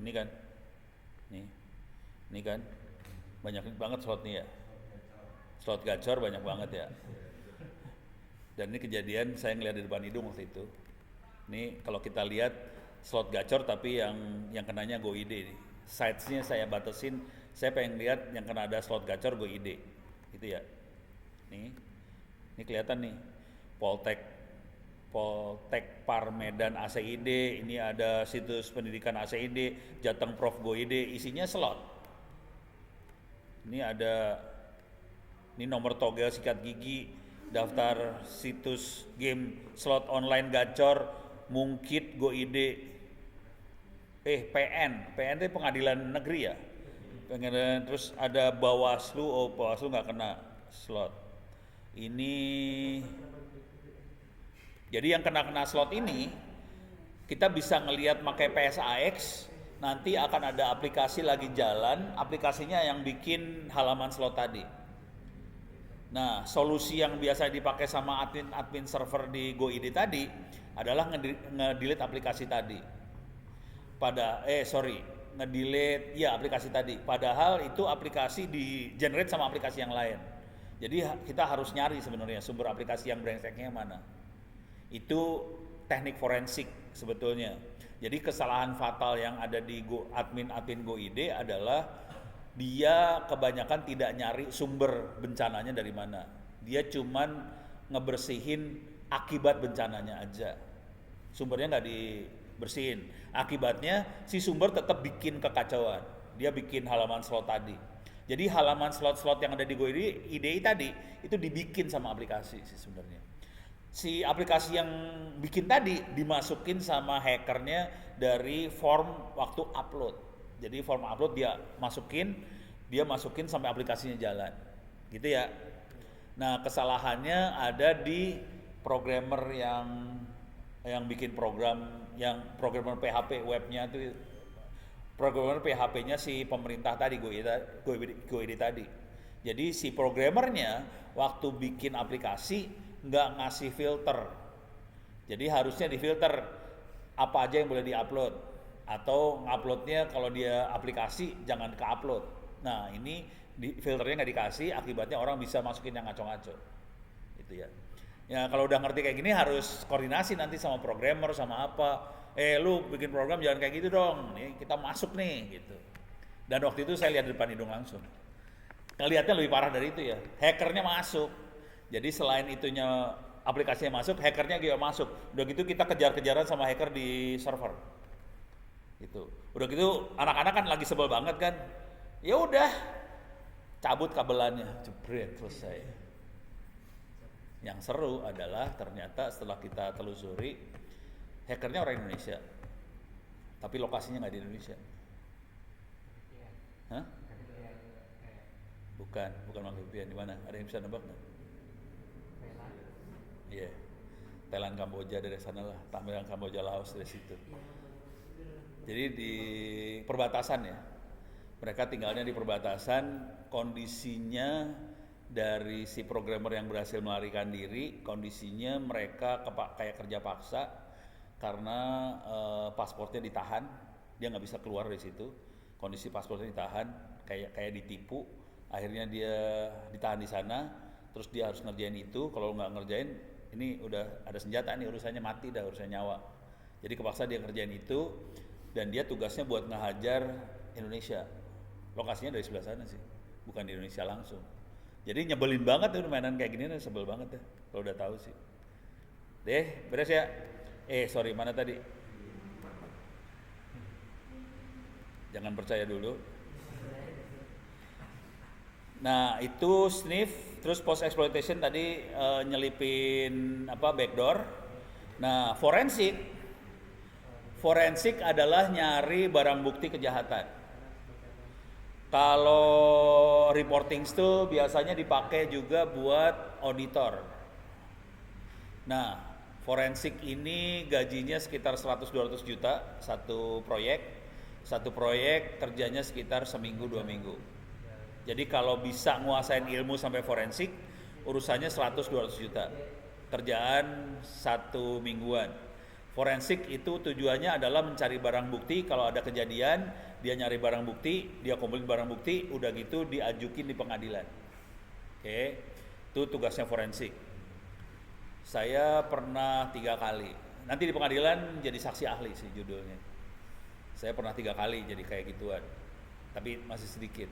Speaker 1: ini kan, ini kan banyak banget slot nih ya, slot gacor banyak banget ya. Dan ini kejadian saya ngeliat di depan hidung waktu itu. Ini kalau kita lihat slot gacor tapi yang kenanya GoID nih. Sites-nya saya batasin, saya pengen lihat yang kena ada slot gacor GoID, gitu ya. Nih, ini kelihatan nih, Poltek Par Medan ACID, ini ada situs pendidikan ACID, Jateng Prof GoID, isinya slot. Ini ada, ini nomor togel sikat gigi, daftar situs game slot online gacor, Mungkit GoID, PN itu pengadilan negeri ya. Terus ada Bawaslu, oh Bawaslu nggak kena slot. Ini jadi yang kena slot ini kita bisa ngelihat pakai PSAX, nanti akan ada aplikasi lagi jalan, aplikasinya yang bikin halaman slot tadi. Nah, solusi yang biasa dipakai sama admin server di GoID tadi adalah nge-delete aplikasi tadi. ngedelete, ya aplikasi tadi. Padahal itu aplikasi di generate sama aplikasi yang lain. Jadi kita harus nyari sebenarnya sumber aplikasi yang brengseknya mana. Itu teknik forensik sebetulnya. Jadi kesalahan fatal yang ada di admin GoID adalah dia kebanyakan tidak nyari sumber bencananya dari mana. Dia cuman ngebersihin akibat bencananya aja. Sumbernya nggak dibersihin. Akibatnya si sumber tetap bikin kekacauan. Dia bikin halaman slot tadi. Jadi halaman slot-slot yang ada di GoID IDI tadi itu dibikin sama aplikasi sih sebenarnya. Si aplikasi yang bikin tadi dimasukin sama hackernya dari form waktu upload. Jadi form upload dia masukin sampai aplikasinya jalan. Gitu ya. Nah, kesalahannya ada di programmer yang bikin program, yang programmer PHP webnya itu, programmer PHP-nya si pemerintah tadi, GoID tadi. Jadi si programmernya waktu bikin aplikasi nggak ngasih filter. Jadi harusnya difilter apa aja yang boleh diupload, atau nguploadnya kalau dia aplikasi jangan ke upload. Nah ini filternya nggak dikasih, akibatnya orang bisa masukin yang ngaco-ngaco. Itu ya. Ya kalau udah ngerti kayak gini harus koordinasi nanti sama programmer sama apa. Lu bikin program jangan kayak gitu dong. Nih kita masuk nih gitu. Dan waktu itu saya lihat di depan hidung langsung. Ngelihatnya lebih parah dari itu ya. Hackernya masuk. Jadi selain itunya aplikasinya masuk, hackernya juga masuk. Udah gitu kita kejar-kejaran sama hacker di server. Gitu. Udah gitu anak-anak kan lagi sebel banget kan. Ya udah cabut kabelannya, jebret, selesai. Yang seru adalah ternyata setelah kita telusuri, hackernya orang Indonesia, tapi lokasinya nggak di Indonesia. Hah? Bukan pakai VPN. Di mana? Ada yang bisa nebak nggak? Iya, Thailand, Kamboja, dari sana lah. Thailand, Kamboja, Laos dari situ. Jadi di perbatasan ya. Mereka tinggalnya di perbatasan, kondisinya dari si programmer yang berhasil melarikan diri, kondisinya mereka kayak kerja paksa karena pasportnya ditahan, dia nggak bisa keluar dari situ. Kondisi paspornya ditahan, kayak ditipu. Akhirnya dia ditahan di sana, terus dia harus ngerjain itu. Kalau nggak ngerjain, ini udah ada senjata nih, urusannya mati dah, urusannya nyawa. Jadi kepaksa dia ngerjain itu, dan dia tugasnya buat ngehajar Indonesia. Lokasinya dari sebelah sana sih, bukan di Indonesia langsung. Jadi nyebelin banget tuh mainan kayak gini, sebel banget ya, kalau udah tahu sih. Deh, beres ya. Sorry, mana tadi? Jangan percaya dulu. Nah, itu sniff, terus post exploitation tadi nyelipin backdoor. Nah, forensik adalah nyari barang bukti kejahatan. Kalau reporting tool biasanya dipakai juga buat auditor. Nah, forensik ini gajinya sekitar 100-200 juta satu proyek. Satu proyek kerjanya sekitar seminggu 2 minggu. Jadi kalau bisa nguasain ilmu sampai forensik, urusannya 100-200 juta. Kerjaan 1 mingguan. Forensik itu tujuannya adalah mencari barang bukti. Kalau ada kejadian, dia nyari barang bukti, dia kumpulin barang bukti, udah gitu diajukin di pengadilan. Oke, itu tugasnya forensik. Saya pernah 3 kali. Nanti di pengadilan jadi saksi ahli sih judulnya. Saya pernah 3 kali jadi kayak gituan, tapi masih sedikit.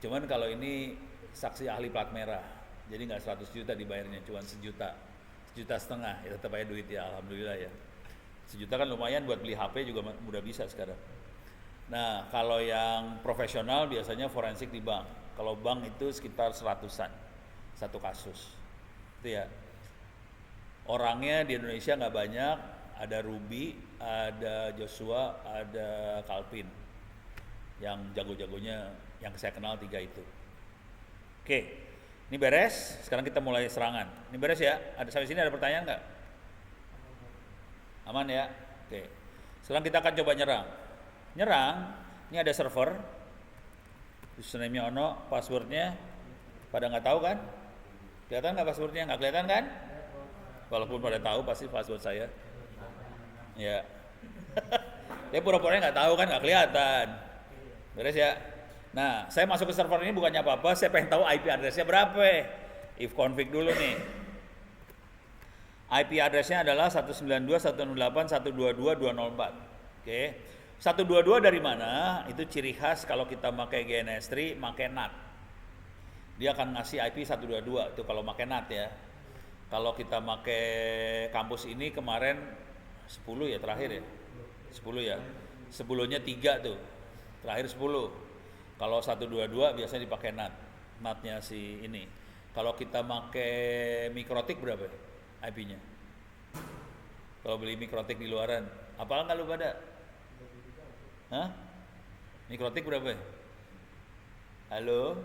Speaker 1: Cuman kalau ini saksi ahli plat merah, jadi nggak 100 juta dibayarnya, cuma 1 juta. 1,5 juta ya, tetap aja duit ya, alhamdulillah ya. 1 juta kan lumayan buat beli HP juga udah bisa sekarang. Nah, kalau yang profesional biasanya forensik di bank. Kalau bank itu sekitar 100-an satu kasus. Itu ya. Orangnya di Indonesia nggak banyak, ada Ruby, ada Joshua, ada Calvin. Yang jago-jagonya yang saya kenal 3 itu. Oke. Ini beres, sekarang kita mulai serangan. Ini beres ya? Ada sampai sini ada pertanyaan nggak? Aman ya? Oke. Sekarang kita akan coba nyerang. Ini ada server. Username-nya ono, passwordnya pada nggak tahu kan? Kelihatan nggak passwordnya? Nggak kelihatan kan? Walaupun pada tahu pasti password saya. Ya. Dia pura-pura nggak tahu kan, nggak kelihatan. Beres ya? Nah, saya masuk ke server ini bukannya apa-apa, saya pengen tahu IP address-nya berapa. If config dulu nih. IP address-nya adalah 192.168.122.204. Oke. 122 dari mana? Itu ciri khas kalau kita pakai GNS3, pakai NAT. Dia akan ngasih IP 122 itu kalau pakai NAT ya. Kalau kita pakai kampus ini kemarin 10 ya terakhir ya. 10 ya. Sebelumnya 3 tuh. Terakhir 10. Kalau 122 biasanya dipakai NAT. NAT-nya si ini. Kalau kita pakai Mikrotik berapa IP-nya? Kalau beli Mikrotik di luaran, apalah nggak lu pada? Hah? Mikrotik berapa? Halo?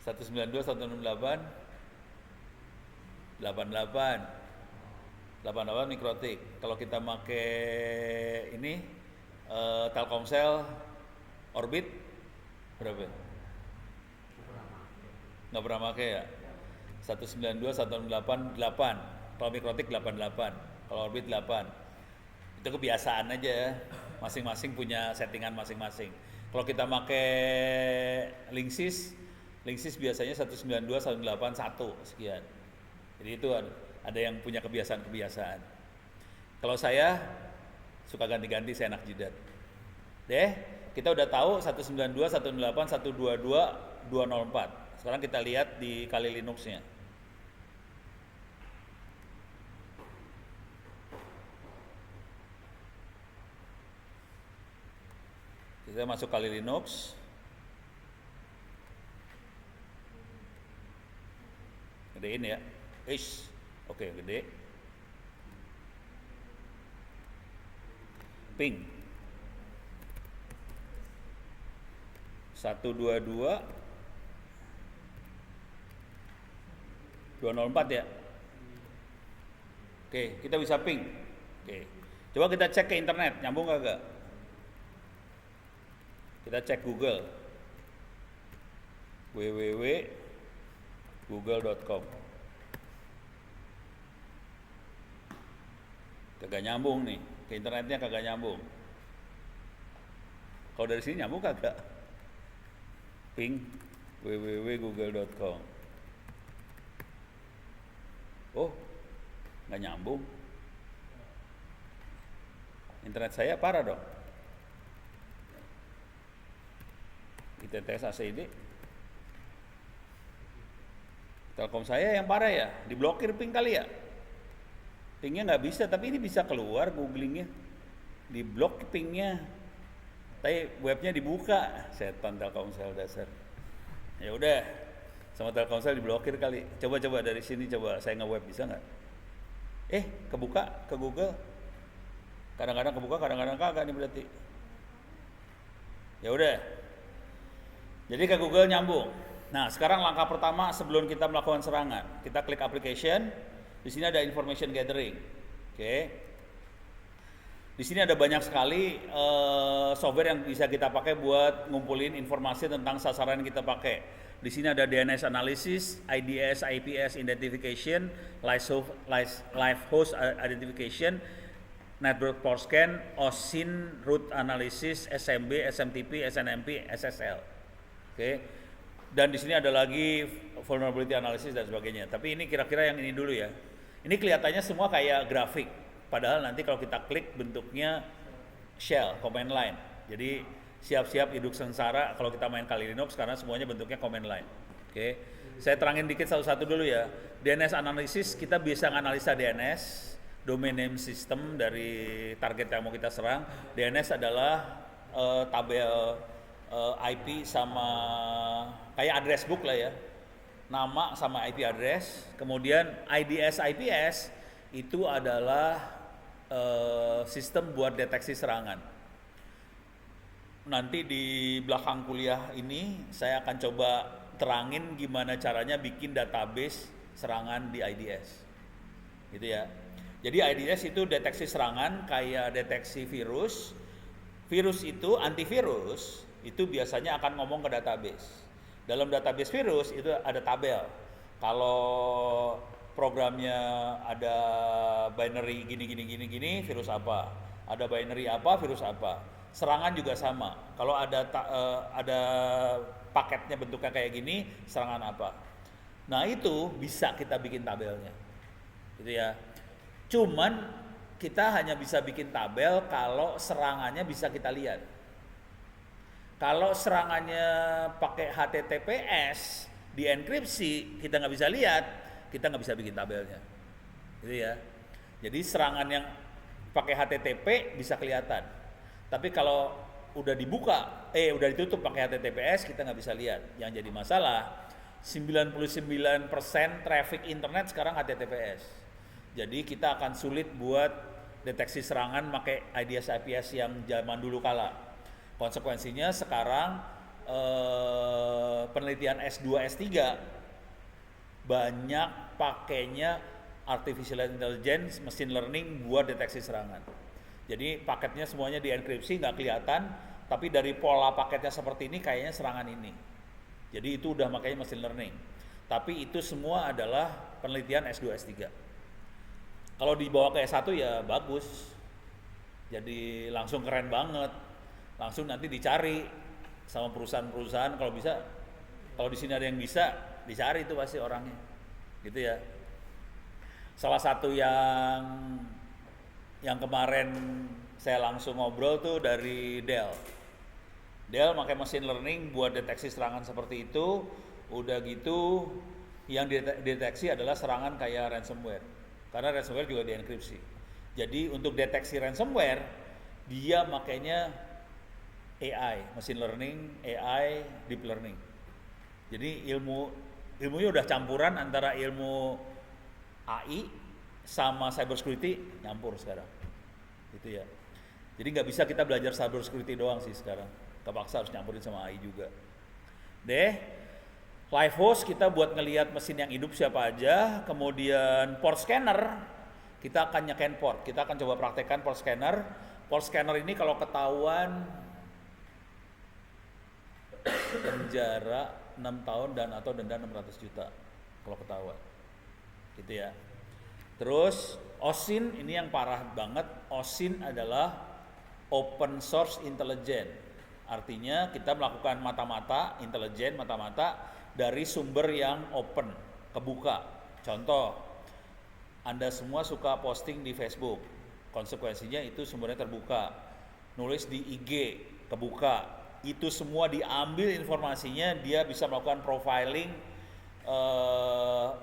Speaker 1: 192.168 88 Mikrotik. Kalau kita pakai ini Telkomsel Orbit berapa? Nggak pernah pakai ya? 192.168 kalau Mikrotik 88, kalau Orbit 8. Itu kebiasaan aja ya. Masing-masing punya settingan masing-masing. Kalau kita pakai Linksys biasanya 192.168.1 sekian. Jadi itu ada yang punya kebiasaan-kebiasaan. Kalau saya suka ganti-ganti, saya enak jidat. Deh, kita udah tahu 192.168.122.204. Sekarang kita lihat di Kali Linux-nya. Kita masuk Kali Linux. Gedein ya. Oke, gede. Ping 122.204 ya. Oke, kita bisa ping. Oke. Coba kita cek ke internet, nyambung kagak? Kita cek Google. www.google.com. Kagak nyambung nih, ke internetnya kagak nyambung. Kalau dari sini nyambung kagak? Ping www.google.com. Oh, nggak nyambung. Internet saya parah dong. ITTS ACID. Telkom saya yang parah ya, diblokir ping kali ya. Pingnya nggak bisa, tapi ini bisa keluar googlingnya. Diblok pingnya. Tapi webnya dibuka. Setan Telkomsel dasar. Ya udah, sama Telkomsel diblokir kali. Coba dari sini coba saya nge-web bisa nggak? Kebuka ke Google. Kadang-kadang kebuka, kadang-kadang kagak nih berarti. Ya udah. Jadi ke Google nyambung. Nah, sekarang langkah pertama sebelum kita melakukan serangan, kita klik application. Di sini ada information gathering. Oke. Di sini ada banyak sekali software yang bisa kita pakai buat ngumpulin informasi tentang sasaran yang kita pakai. Di sini ada DNS analysis, IDS, IPS identification, live host identification, network port scan, OSINT, root analysis, SMB, SMTP, SNMP, SSL. Oke. Dan di sini ada lagi vulnerability analysis dan sebagainya. Tapi ini kira-kira yang ini dulu ya. Ini kelihatannya semua kayak grafik. Padahal nanti kalau kita klik bentuknya shell, command line. Jadi siap-siap hidup sengsara kalau kita main Kali Linux karena semuanya bentuknya command line. Oke. Saya terangin dikit satu-satu dulu ya. DNS analysis, kita bisa menganalisa DNS, domain name system dari target yang mau kita serang. DNS adalah tabel IP sama kayak address book lah ya. Nama sama IP address. Kemudian IDS IPS itu adalah sistem buat deteksi serangan. Nanti di belakang kuliah ini saya akan coba terangin gimana caranya bikin database serangan di IDS. Gitu ya. Jadi IDS itu deteksi serangan kayak deteksi virus. Virus itu antivirus itu biasanya akan ngomong ke database. Dalam database virus itu ada tabel. Kalau programnya ada binary gini, virus apa? Ada binary apa, virus apa? Serangan juga sama. Kalau ada paketnya bentuknya kayak gini, serangan apa? Nah itu bisa kita bikin tabelnya, gitu ya. Cuman kita hanya bisa bikin tabel kalau serangannya bisa kita lihat. Kalau serangannya pakai HTTPS dienkripsi, kita nggak bisa lihat, kita nggak bisa bikin tabelnya, gitu ya. Jadi serangan yang pakai HTTP bisa kelihatan, tapi kalau udah udah ditutup pakai HTTPS, kita nggak bisa lihat. Yang jadi masalah 99% traffic internet sekarang HTTPS. Jadi kita akan sulit buat deteksi serangan pakai IDS/IPS yang zaman dulu kala. Konsekuensinya sekarang penelitian S2, S3 banyak pakainya artificial intelligence, machine learning buat deteksi serangan. Jadi paketnya semuanya dienkripsi, nggak kelihatan, tapi dari pola paketnya seperti ini kayaknya serangan ini. Jadi itu udah makanya machine learning. Tapi itu semua adalah penelitian S2, S3. Kalau dibawa ke S1 ya bagus. Jadi langsung keren banget. Langsung nanti dicari sama perusahaan-perusahaan, kalau bisa, kalau di sini ada yang bisa, dicari itu pasti orangnya. Gitu ya. Salah satu yang kemarin saya langsung ngobrol tuh dari Dell. Dell pakai machine learning buat deteksi serangan seperti itu. Udah gitu yang dideteksi adalah serangan kayak ransomware. Karena ransomware juga dienkripsi. Jadi untuk deteksi ransomware dia makanya AI, machine learning, AI, deep learning. Jadi ilmunya udah campuran antara ilmu AI sama cyber security nyampur sekarang. Gitu ya. Jadi nggak bisa kita belajar cyber security doang sih sekarang. Terpaksa harus nyampurin sama AI juga. Live host kita buat ngelihat mesin yang hidup siapa aja. Kemudian port scanner, kita akan nyeken port. Kita akan coba praktekkan port scanner. Port scanner ini kalau ketahuan penjara 6 tahun dan atau denda 600 juta kalau ketahuan. Gitu ya. Terus OSINT ini yang parah banget. OSINT adalah open source intelligence. Artinya kita melakukan mata-mata dari sumber yang open, kebuka. Contoh, Anda semua suka posting di Facebook. Konsekuensinya itu sumbernya terbuka. Nulis di IG, kebuka. Itu semua diambil informasinya, dia bisa melakukan profiling.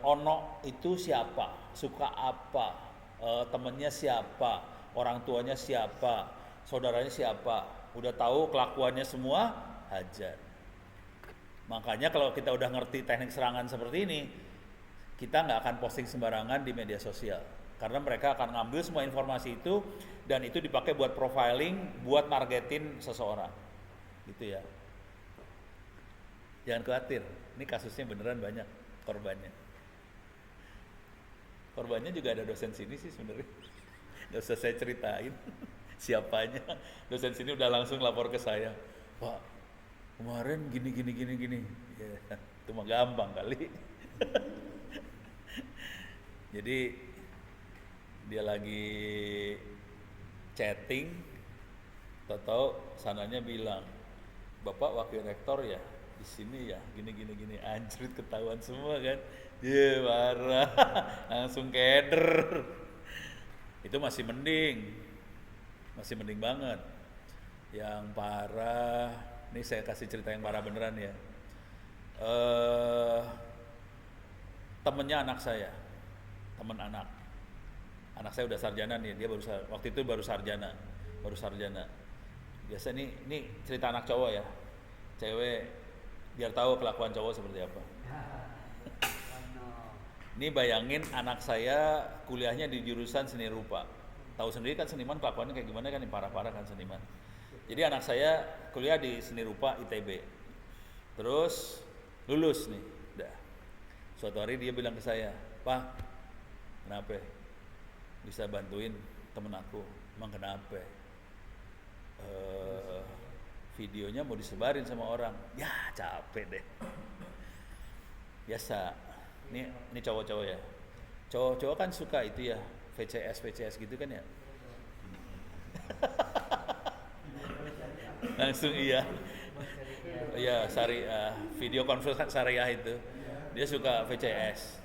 Speaker 1: Ono itu siapa, suka apa, temennya siapa, orang tuanya siapa, saudaranya siapa, udah tahu kelakuannya semua, hajar. Makanya kalau kita udah ngerti teknik serangan seperti ini, kita nggak akan posting sembarangan di media sosial, karena mereka akan ngambil semua informasi itu dan itu dipakai buat profiling, buat targetin seseorang. Gitu ya. Jangan khawatir, ini kasusnya beneran banyak korbannya. Korbannya juga ada dosen sini sih sebenarnya. Nggak usah saya ceritain siapanya. Dosen sini udah langsung lapor ke saya, Pak, kemarin gini. Ya, itu mah gampang kali. Jadi dia lagi chatting, tahu sananya bilang, Bapak wakil rektor ya di sini ya, gini, anjrit ketahuan semua kan, marah, langsung keder. Itu masih mending banget. Yang parah, ini saya kasih cerita yang parah beneran ya. Temennya anak saya, anak saya udah sarjana nih, dia waktu itu baru sarjana. Biasa ini cerita anak cowok ya, cewek biar tahu kelakuan cowok seperti apa. Ini bayangin anak saya kuliahnya di jurusan seni rupa. Tahu sendiri kan seniman kelakuannya kayak gimana kan, parah-parah kan seniman. Jadi anak saya kuliah di seni rupa ITB. Terus lulus nih, udah. Suatu hari dia bilang ke saya, Pak, kenapa bisa bantuin temen aku? Emang kenapa? Videonya mau disebarin sama orang. Ya capek deh. Biasa. Ini cowok-cowok ya. Cowok-cowok kan suka itu ya, VCS gitu kan ya. Langsung iya. Iya, video conference syariah itu. Dia suka VCS.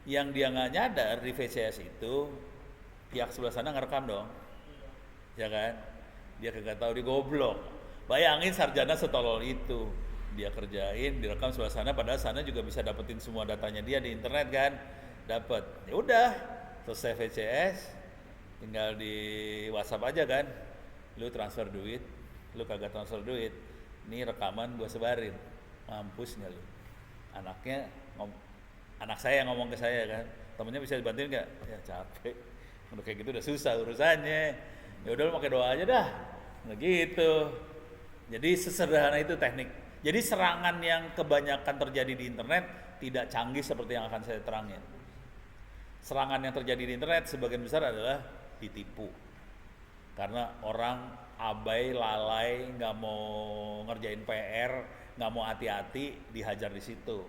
Speaker 1: Yang dia nggak nyadar di VCS itu pihak sebelah sana ngerekam dong. Ya kan? Dia kagak tahu, dia goblok. Bayangin sarjana setolol itu. Dia kerjain, direkam sebelah sana, padahal sana juga bisa dapetin semua datanya dia di internet kan. Dapat. Ya udah, selesai VCS, tinggal di WhatsApp aja kan. Lu transfer duit, lu kagak transfer duit. Ini rekaman gua sebarin. Mampus nggak lu? Anak saya yang ngomong ke saya kan, temennya bisa dibantuin nggak? Ya capek. Udah kayak gitu udah susah urusannya. Ya udah lu pakai doa aja dah. Nah gitu. Jadi sesederhana itu teknik. Jadi serangan yang kebanyakan terjadi di internet tidak canggih seperti yang akan saya terangin. Serangan yang terjadi di internet sebagian besar adalah ditipu. Karena orang abai, lalai, nggak mau ngerjain PR, nggak mau hati-hati, dihajar di situ.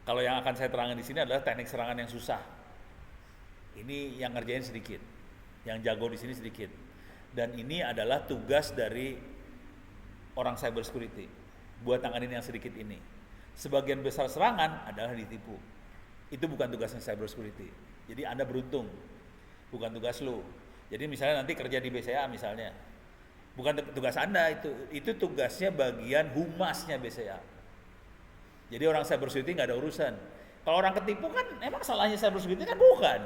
Speaker 1: Kalau yang akan saya terangin di sini adalah teknik serangan yang susah. Ini yang ngerjain sedikit, yang jago di sini sedikit. Dan ini adalah tugas dari orang cyber security buat tanganin yang sedikit ini. Sebagian besar serangan adalah ditipu. Itu bukan tugasnya cyber security. Jadi Anda beruntung, bukan tugas lu. Jadi misalnya nanti kerja di BCA misalnya, bukan tugas Anda itu tugasnya bagian humasnya BCA. Jadi orang cyber security nggak ada urusan. Kalau orang ketipu kan emang salahnya cyber security kan bukan.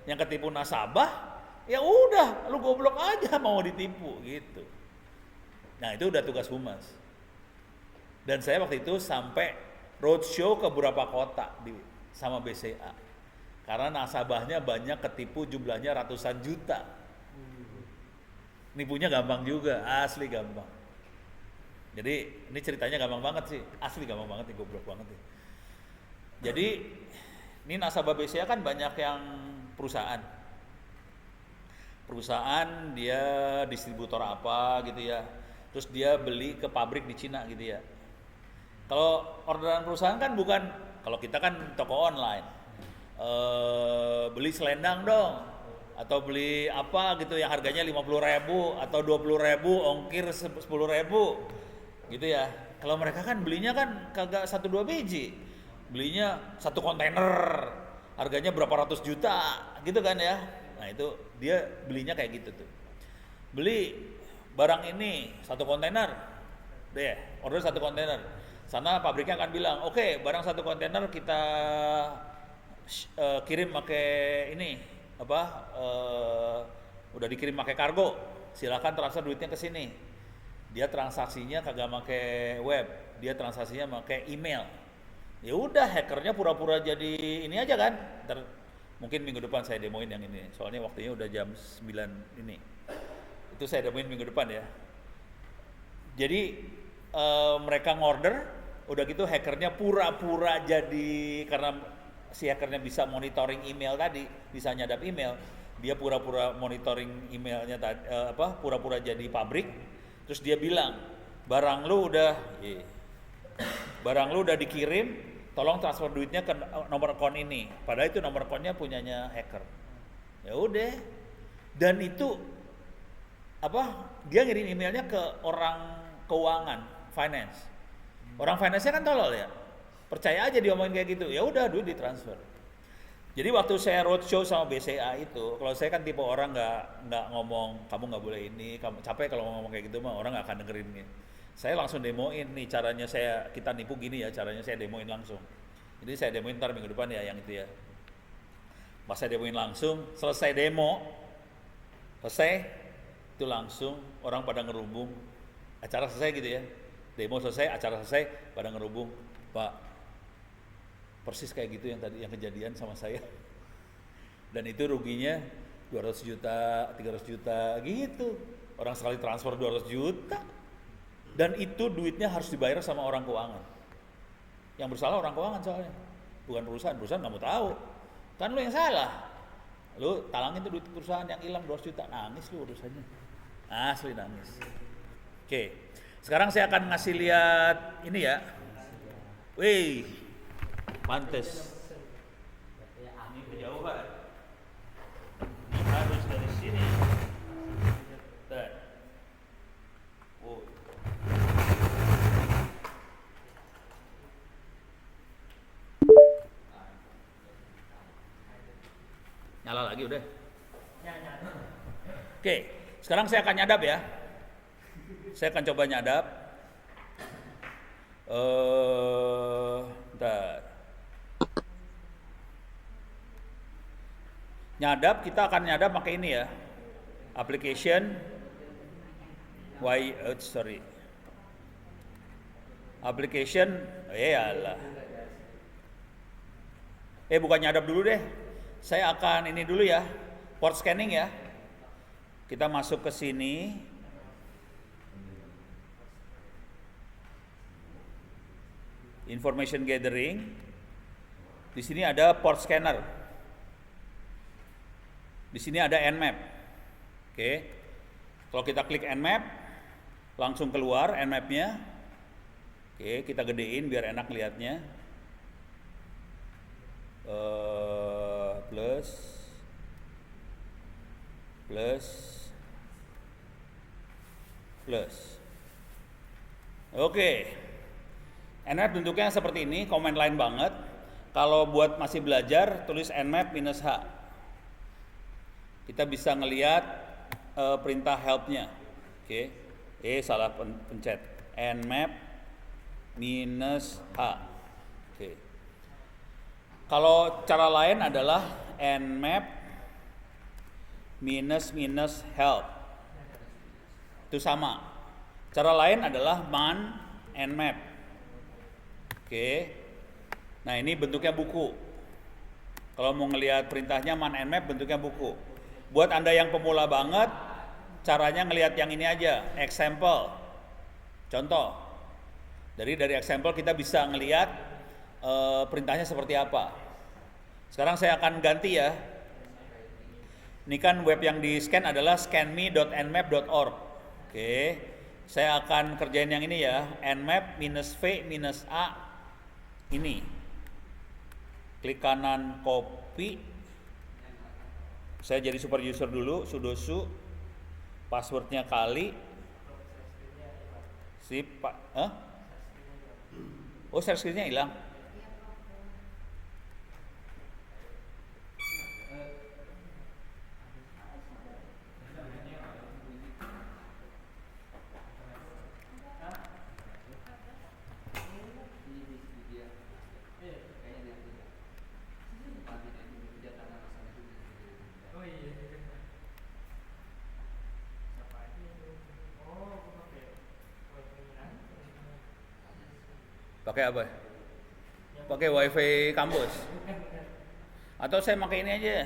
Speaker 1: Yang ketipu nasabah, ya udah lu goblok aja mau ditipu gitu. Nah itu udah tugas humas. Dan saya waktu itu sampai roadshow ke beberapa kota sama BCA. Karena nasabahnya banyak ketipu jumlahnya ratusan juta. Nipunya gampang juga, asli gampang. Jadi ini ceritanya gampang banget sih, asli gampang banget nih, goblok banget nih. Jadi ini nasabah BCA kan banyak yang perusahaan. Perusahaan dia distributor apa gitu ya. Terus dia beli ke pabrik di Cina gitu ya. Kalau orderan perusahaan kan bukan, kalau kita kan toko online, beli selendang dong, atau beli apa gitu yang harganya 50.000 atau 20.000, ongkir 10.000 gitu ya. Kalau mereka kan belinya kan kagak 1-2 biji, belinya 1 kontainer, harganya berapa ratus juta gitu kan ya. Nah itu dia belinya kayak gitu tuh. Beli barang ini 1 kontainer, deh order 1 kontainer. Sana pabriknya akan bilang, oke, barang 1 kontainer kita kirim pakai ini udah dikirim pakai kargo, silakan transfer duitnya ke sini. Dia transaksinya kagak pakai web, dia transaksinya pakai email. Ya udah, hackernya pura-pura jadi ini aja kan. Mungkin minggu depan saya demoin yang ini, soalnya waktunya udah jam 9 ini. Itu saya demoin minggu depan ya. Jadi mereka ngorder, udah gitu hackernya pura-pura jadi, karena si hackernya bisa monitoring email tadi, bisa nyadap email, dia pura-pura monitoring emailnya tadi, pura-pura jadi pabrik, terus dia bilang barang lu udah dikirim, tolong transfer duitnya ke nomor akun ini, padahal itu nomor akunnya punyanya hacker. Ya udah, dan itu dia ngirim emailnya ke orang keuangan, finance. Orang finance-nya kan tolol ya, percaya aja diomongin kayak gitu, ya udah duit ditransfer. Jadi waktu saya roadshow sama BCA itu, kalau saya kan tipe orang nggak ngomong kamu nggak boleh ini, kamu capek kalau ngomong kayak gitu mah orang nggak akan dengerin nih. Saya langsung demoin nih caranya kita nipu gini ya, caranya saya demoin langsung. Jadi saya demoin ntar minggu depan ya yang itu ya. Pas saya demoin langsung, selesai demo, itu langsung orang pada ngerubung, acara selesai gitu ya. Demo selesai, acara selesai, pada ngerubung, Pak, persis kayak gitu yang tadi yang kejadian sama saya. Dan itu ruginya 200 juta, 300 juta gitu. Orang sekali transfer 200 juta. Dan itu duitnya harus dibayar sama orang keuangan. Yang bersalah orang keuangan soalnya, bukan perusahaan nggak mau tahu. Kan lu yang salah. Lu talangin tuh duit perusahaan yang hilang 200 juta, nangis lu urusannya. Asli nangis. Oke. Sekarang saya akan ngasih lihat ini ya. Wih, pantes. lagi udah. Oke, sekarang saya akan nyadap ya. Saya akan coba nyadap. Bentar. Nyadap, kita akan nyadap pakai ini ya. Application Application, bukan nyadap dulu deh. Saya akan ini dulu ya, port scanning ya. Kita masuk ke sini. Information gathering. Di sini ada port scanner. Di sini ada Nmap. Oke. Kalau kita klik Nmap, langsung keluar Nmap-nya. Oke, kita gedein biar enak lihatnya. Plus. Oke. Nmap bentuknya seperti ini, command line banget. Kalau buat masih belajar, tulis Nmap -H. Kita bisa ngelihat perintah help-nya. Oke. Salah pencet. Nmap -H. Oke. Kalau cara lain adalah Nmap -help. Itu sama. Cara lain adalah man Nmap. Oke. Nah, ini bentuknya buku. Kalau mau ngelihat perintahnya man Nmap bentuknya buku. Buat Anda yang pemula banget, caranya ngelihat yang ini aja, example. Contoh. Dari example kita bisa ngelihat perintahnya seperti apa. Sekarang saya akan ganti ya. Ini kan web yang di scan adalah scanme.nmap.org. Oke. Saya akan kerjain yang ini ya, nmap -v-a ini. Klik kanan copy. Saya jadi super user dulu, sudoku. Passwordnya kali. Sip, Pak. Oh, share screen-nya hilang. Pakai apa? Pakai wifi kampus? Atau saya pakai ini aja?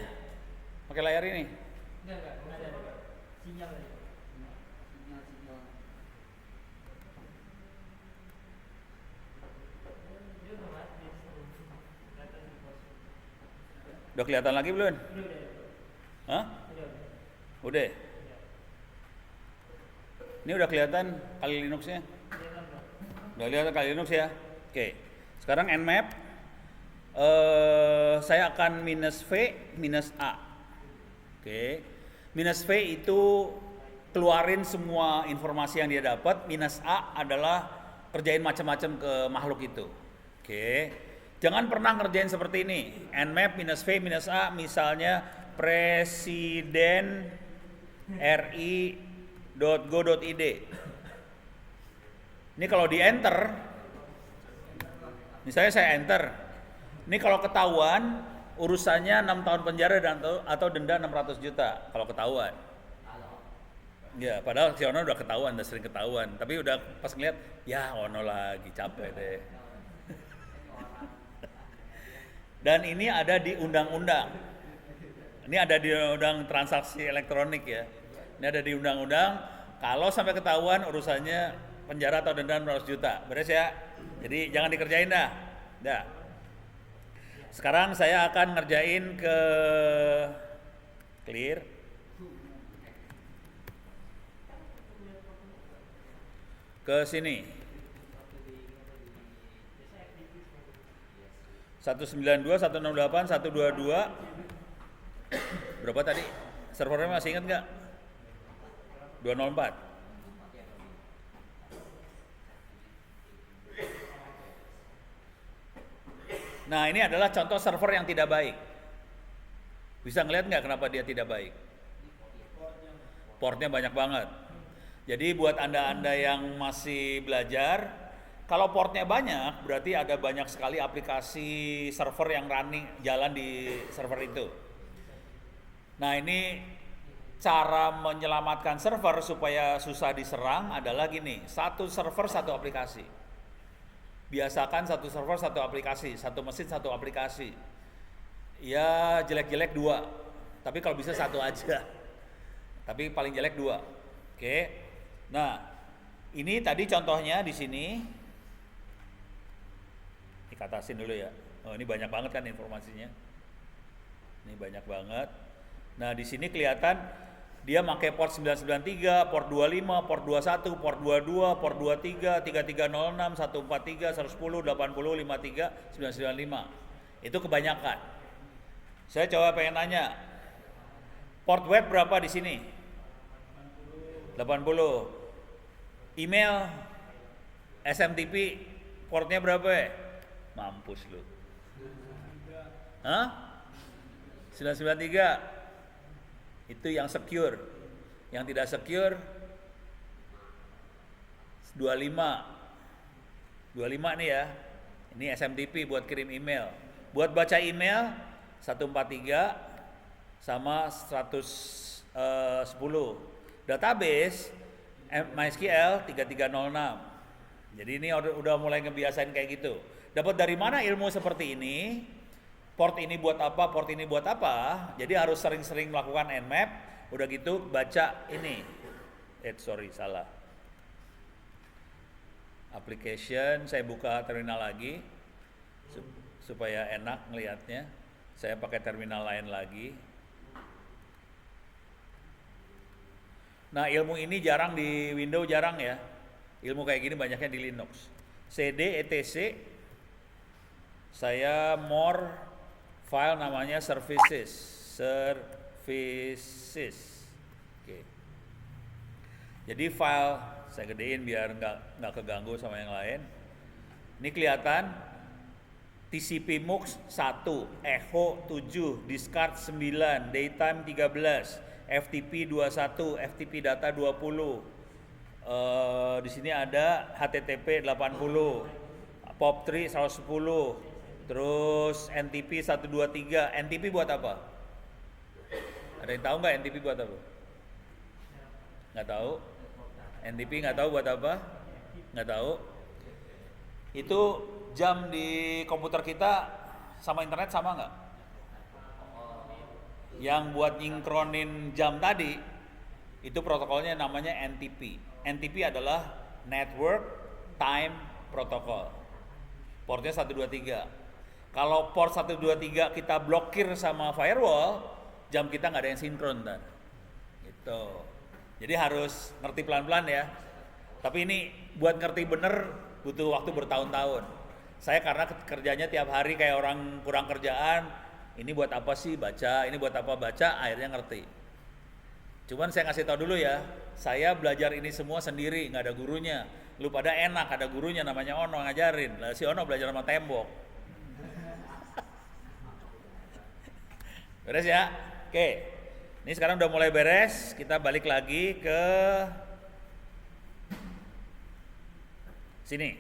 Speaker 1: Pakai layar ini?
Speaker 2: Enggak, ada sinyal aja.
Speaker 1: Udah kelihatan lagi belum? Hah? Udah. Ini udah kelihatan kali Linux-nya? Udah kelihatan kali Linux ya? Oke. Sekarang Nmap. Saya akan -v-a. Oke. -v itu keluarin semua informasi yang dia dapat. -a adalah kerjain macam-macam ke makhluk itu. Oke. Jangan pernah ngerjain seperti ini. Nmap -v-a misalnya presiden ri.go.id. Ini kalau di enter, misalnya saya enter, ini kalau ketahuan urusannya 6 tahun penjara atau denda 600 juta kalau ketahuan. Ya, padahal si Ono udah ketahuan, udah sering ketahuan, tapi udah pas ngeliat, ya Ono lagi capek deh. Dan ini ada di undang-undang. Ini ada di undang transaksi elektronik ya. Ini ada di undang-undang. Kalau sampai ketahuan urusannya penjara atau denda 600 juta. Beres ya? Jadi jangan dikerjain dah. Dah. Sekarang saya akan ngerjain ke clear. Ke sini. 192, 168, 122. Berapa tadi? Servernya masih ingat nggak? 204. Nah, ini adalah contoh server yang tidak baik. Bisa ngeliat nggak kenapa dia tidak baik? Portnya banyak banget. Jadi buat anda-anda yang masih belajar, kalau portnya banyak, berarti ada banyak sekali aplikasi server yang running jalan di server itu. Nah ini cara menyelamatkan server supaya susah diserang adalah gini, satu server satu aplikasi. Biasakan satu server satu aplikasi, satu mesin satu aplikasi. Ya jelek-jelek 2, tapi kalau bisa 1 aja. Tapi paling jelek 2. Oke. Nah, ini tadi contohnya di sini. Dikatasin dulu ya. Oh, ini banyak banget kan informasinya. Ini banyak banget. Nah, di sini kelihatan dia pakai port 993, port 25, port 21, port 22, port 23, 3306, 143, 110, 80, 53, 995. Itu kebanyakan. Saya coba pengen nanya. Port web berapa di sini? 80. Email SMTP portnya berapa ya? Mampus lu. Hah? 993. Itu yang secure. Yang tidak secure 25. 25 nih ya. Ini SMTP buat kirim email. Buat baca email 143 sama 110. Database MySQL 3306. Jadi ini udah mulai ngebiasain kayak gitu. Dapat dari mana ilmu seperti ini? Port ini buat apa, port ini buat apa? Jadi harus sering-sering melakukan Nmap. Udah gitu baca ini. Salah. Application, saya buka terminal lagi supaya enak ngelihatnya. Saya pakai terminal lain lagi. Nah, ilmu ini jarang di Windows, jarang ya. Ilmu kayak gini banyaknya di Linux. CD etc. Saya more file namanya services. Oke. Jadi file saya gedein biar nggak keganggu sama yang lain. Ini kelihatan TCP MUX 1, Echo 7, Discard 9, Daytime 13. FTP 21, FTP data 20. Di sini ada HTTP 80, POP3 110, terus NTP 123. NTP buat apa? Ada yang tahu nggak NTP buat apa? Nggak tahu. NTP nggak tahu buat apa? Nggak tahu. Itu jam di komputer kita sama internet sama nggak? Yang buat nyingkronin jam tadi itu protokolnya namanya NTP. NTP adalah Network Time Protocol. Portnya 123. Kalau port 123 kita blokir sama firewall, jam kita nggak ada yang sinkron dan gitu. Jadi harus ngerti pelan-pelan ya. Tapi ini buat ngerti bener butuh waktu bertahun-tahun. Saya karena kerjanya tiap hari kayak orang kurang kerjaan, ini buat apa sih baca, ini buat apa baca, akhirnya ngerti. Cuman saya ngasih tahu dulu ya, saya belajar ini semua sendiri, nggak ada gurunya. Lu pada enak, ada gurunya namanya Ono ngajarin. Lah si Ono belajar sama tembok. Beres ya? Oke. Ini sekarang udah mulai beres, kita balik lagi ke sini.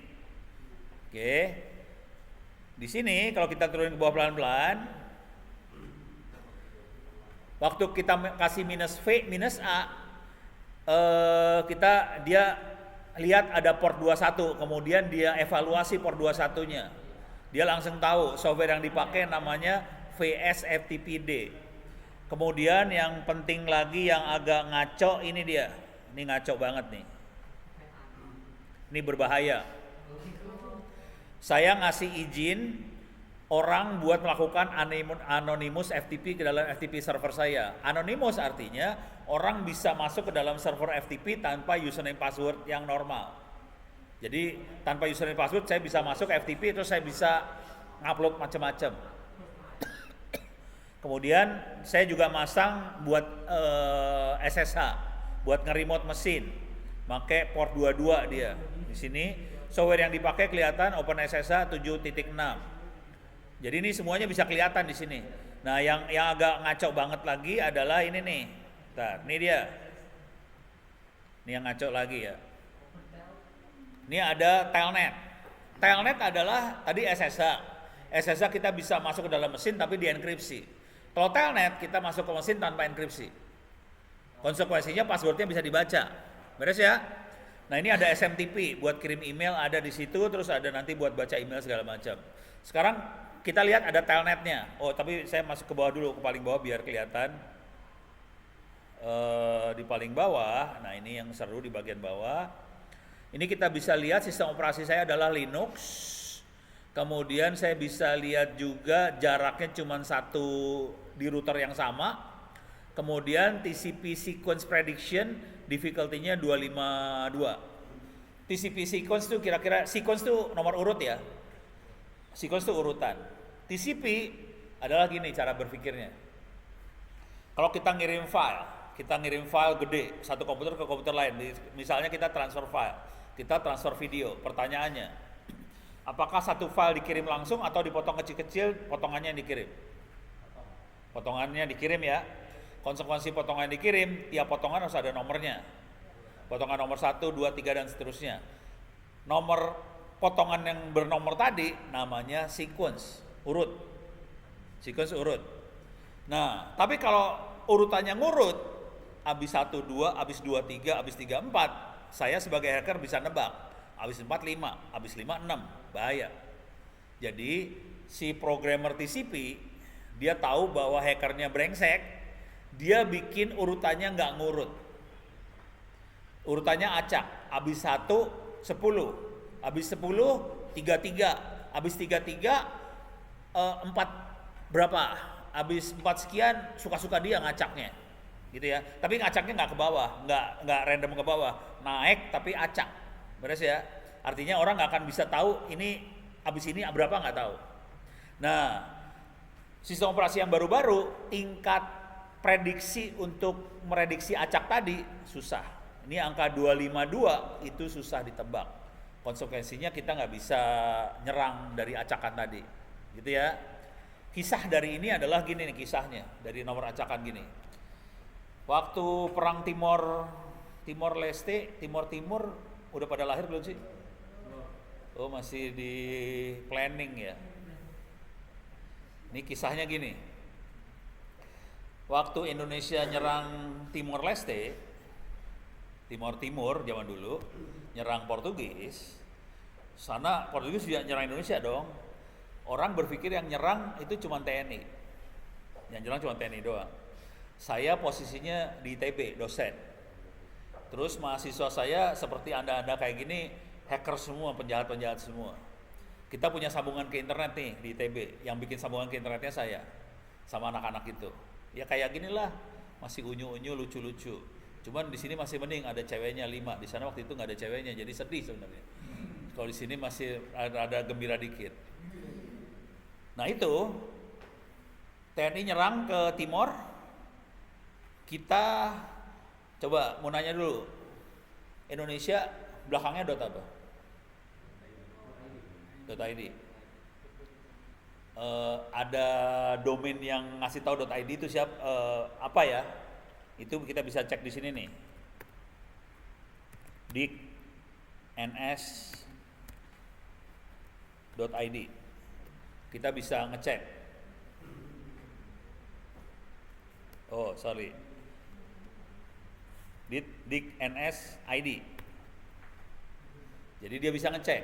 Speaker 1: Oke. Di sini kalau kita turunin ke bawah pelan-pelan, waktu kita kasih minus V, minus A, dia lihat ada port 21, kemudian dia evaluasi port 21-nya. Dia langsung tahu software yang dipakai namanya VSFTPD. Kemudian yang penting lagi yang agak ngaco ini dia. Ini ngaco banget nih. Ini berbahaya. Saya ngasih izin orang buat melakukan anonymous FTP ke dalam FTP server saya. Anonymous artinya orang bisa masuk ke dalam server FTP tanpa username password yang normal. Jadi tanpa username password saya bisa masuk FTP terus saya bisa ngupload macam-macam. Kemudian saya juga masang buat SSH, buat nge-remote mesin. Pakai port 22 dia. Di sini software yang dipakai kelihatan OpenSSH 7.6. Jadi ini semuanya bisa kelihatan di sini. Nah, yang agak ngaco banget lagi adalah ini nih. Bentar, ini dia. Ini yang ngaco lagi ya. Ini ada telnet. Telnet adalah tadi SSH. SSH kita bisa masuk ke dalam mesin tapi dienkripsi. Kalau telnet kita masuk ke mesin tanpa enkripsi. Konsekuensinya passwordnya bisa dibaca. Beres ya? Nah, ini ada SMTP buat kirim email ada di situ, terus ada nanti buat baca email segala macam. Sekarang kita lihat ada telnetnya. Oh, tapi saya masuk ke bawah dulu, ke paling bawah biar kelihatan. Di paling bawah, nah ini yang seru di bagian bawah. Ini kita bisa lihat sistem operasi saya adalah Linux. Kemudian saya bisa lihat juga jaraknya cuma satu di router yang sama. Kemudian TCP sequence prediction difficulty-nya 252. TCP sequence itu kira-kira sequence itu nomor urut ya. Sequence itu urutan. TCP adalah gini cara berpikirnya. Kalau kita ngirim file gede satu komputer ke komputer lain. Misalnya kita transfer file, kita transfer video. Pertanyaannya, apakah satu file dikirim langsung atau dipotong kecil-kecil, potongannya yang dikirim? Potongannya dikirim ya. Konsekuensi potongan yang dikirim, tiap potongan harus ada nomornya. Potongan nomor 1, 2, 3 dan seterusnya. Nomor potongan yang bernomor tadi namanya sequence, urut. Sequence urut. Nah, tapi kalau urutannya ngurut, abis 1, 2, abis 2, 3, abis 3, 4, saya sebagai hacker bisa nebak. Abis 4, 5, abis 5, 6, bahaya. Jadi, si programmer TCP, dia tahu bahwa hackernya brengsek, dia bikin urutannya nggak ngurut. Urutannya acak, abis 1, 10, abis 10, 33, abis 33, 4 berapa? Abis 4 sekian, suka-suka dia ngacaknya. Gitu ya. Tapi ngacaknya nggak ke bawah, nggak random ke bawah, naik tapi acak. Beres ya. Artinya orang nggak akan bisa tahu ini abis ini berapa, nggak tahu. Nah, sistem operasi yang baru-baru tingkat prediksi untuk merediksi acak tadi susah. Ini angka 252 itu susah ditebak. Konsekuensinya kita nggak bisa nyerang dari acakan tadi, gitu ya. Kisah dari ini adalah gini nih kisahnya dari nomor acakan gini. Waktu perang Timor Leste, Timur udah pada lahir belum sih? Oh, masih di planning ya. Ini kisahnya gini. Waktu Indonesia nyerang Timor Leste, Timur zaman dulu, nyerang Portugis, sana Portugis juga nyerang Indonesia dong. Orang berpikir yang nyerang itu cuma TNI, yang nyerang cuma TNI doang. Saya posisinya di ITB, dosen. Terus mahasiswa saya seperti anda kayak gini, hacker semua, penjahat semua. Kita punya sambungan ke internet nih di ITB, yang bikin sambungan ke internetnya saya, sama anak-anak itu. Ya kayak gini lah, masih unyu-unyu, lucu-lucu. Cuman di sini masih mending ada ceweknya 5. Di sana waktu itu nggak ada ceweknya, jadi sedih sebenarnya. Kalau di sini masih ada gembira dikit. Nah itu TNI nyerang ke Timor. Kita coba mau nanya dulu. Indonesia belakangnya apa? .id. Ada domain yang ngasih tahu .id itu apa ya? Itu kita bisa cek di sini nih. dikns.id. Kita bisa ngecek. Oh, sorry. dikns.id. Jadi dia bisa ngecek.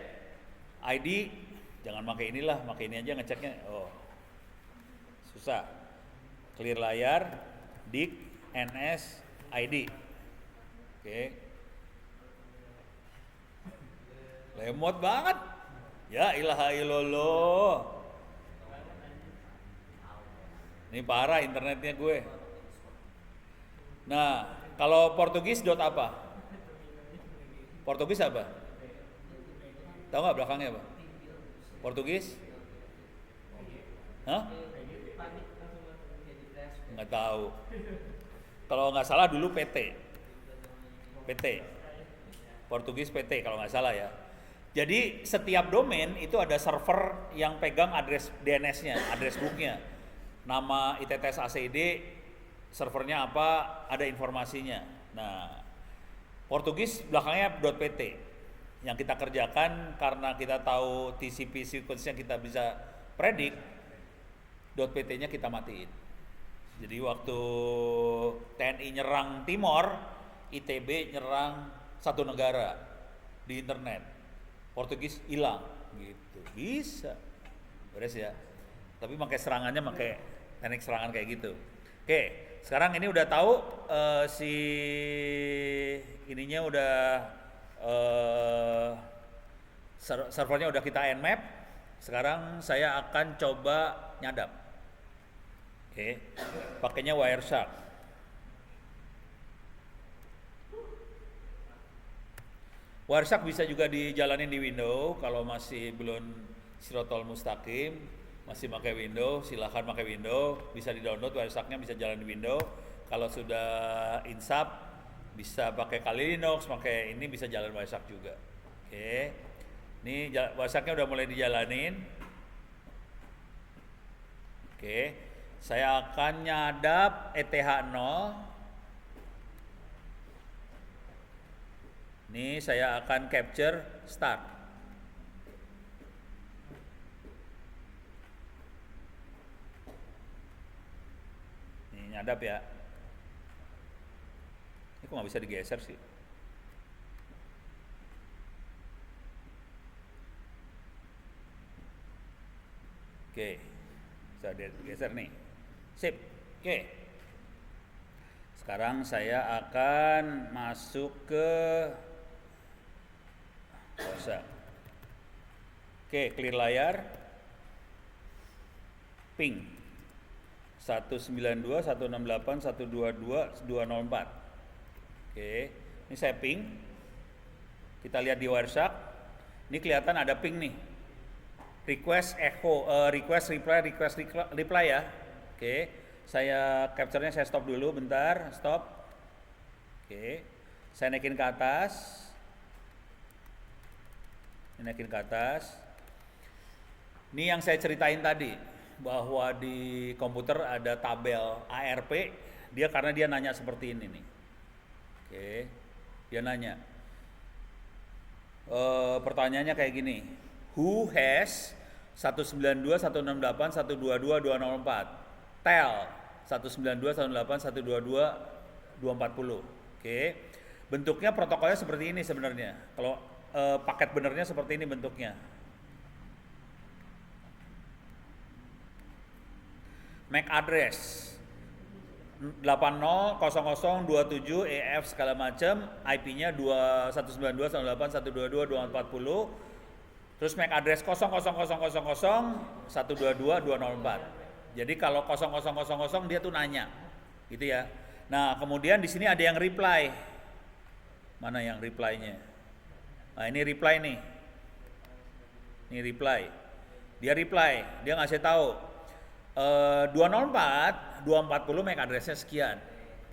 Speaker 1: ID jangan pakai inilah, pakai ini aja ngeceknya. Oh, susah. Clear layar, dikns.id. Oke. Lemot banget. Ya ilaha illallah. Ini parah internetnya gue. Nah, kalau Portugis apa? Portugis apa? Tahu nggak belakangnya apa? Portugis? Hah? Nggak tahu. Kalau nggak salah dulu PT. Portugis PT kalau nggak salah ya. Jadi setiap domain itu ada server yang pegang address DNS-nya, address book-nya. Nama ITTS ACID, servernya apa, ada informasinya. Nah, Portugis belakangnya .pt. Yang kita kerjakan karena kita tahu TCP sequence-nya kita bisa predik, .pt-nya kita matiin. Jadi waktu TNI nyerang Timor, ITB nyerang satu negara di internet, Portugis hilang gitu. Bisa beres ya, tapi pakai serangannya pakai teknik serangan kayak gitu. Oke, sekarang ini udah tahu si ininya udah servernya udah kita nmap. Sekarang saya akan coba nyadap. Oke, pakainya Wireshark. Wireshark bisa juga dijalanin di Windows. Kalau masih belum Sirotol Mustaqim, masih pakai Windows, silahkan pakai Windows. Bisa di-download Wiresharknya, bisa jalan di Windows. Kalau sudah insap, bisa pakai Kali Linux, pakai ini bisa jalan Wireshark juga. Oke, ini Wiresharknya udah mulai dijalanin. Oke, saya akan nyadap ETH0. Ini saya akan capture start. Ini nyadap ya. Ini kok nggak bisa digeser sih? Oke, bisa digeser nih. Sip. Oke. Sekarang saya akan masuk ke Wireshark. Oke, clear layar. Ping 192, 168, 122, 204. Oke, ini saya ping. Kita lihat di Wireshark. Ini kelihatan ada ping nih. Request echo, request reply ya. Oke, saya capture-nya saya stop dulu bentar, stop. Oke, saya naikin ke atas. Naikin ke atas. Ini yang saya ceritain tadi, bahwa di komputer ada tabel ARP, karena dia nanya seperti ini nih. Oke, dia nanya. Pertanyaannya kayak gini. Who has 192, 168, 122, 204? Tel 192, 168, 122, 240. Oke. Bentuknya protokolnya seperti ini sebenarnya. Kalau paket benernya seperti ini bentuknya. MAC address 800027 EF segala macam, IP-nya 192, 168, 122, 240. Terus MAC address 00000 122 204. Jadi kalau 0000 dia tuh nanya. Gitu ya. Nah, kemudian di sini ada yang reply. Mana yang reply-nya? Nah, ini reply nih. Ini reply. Dia reply, dia ngasih tahu 204, 240 MAC address-nya sekian.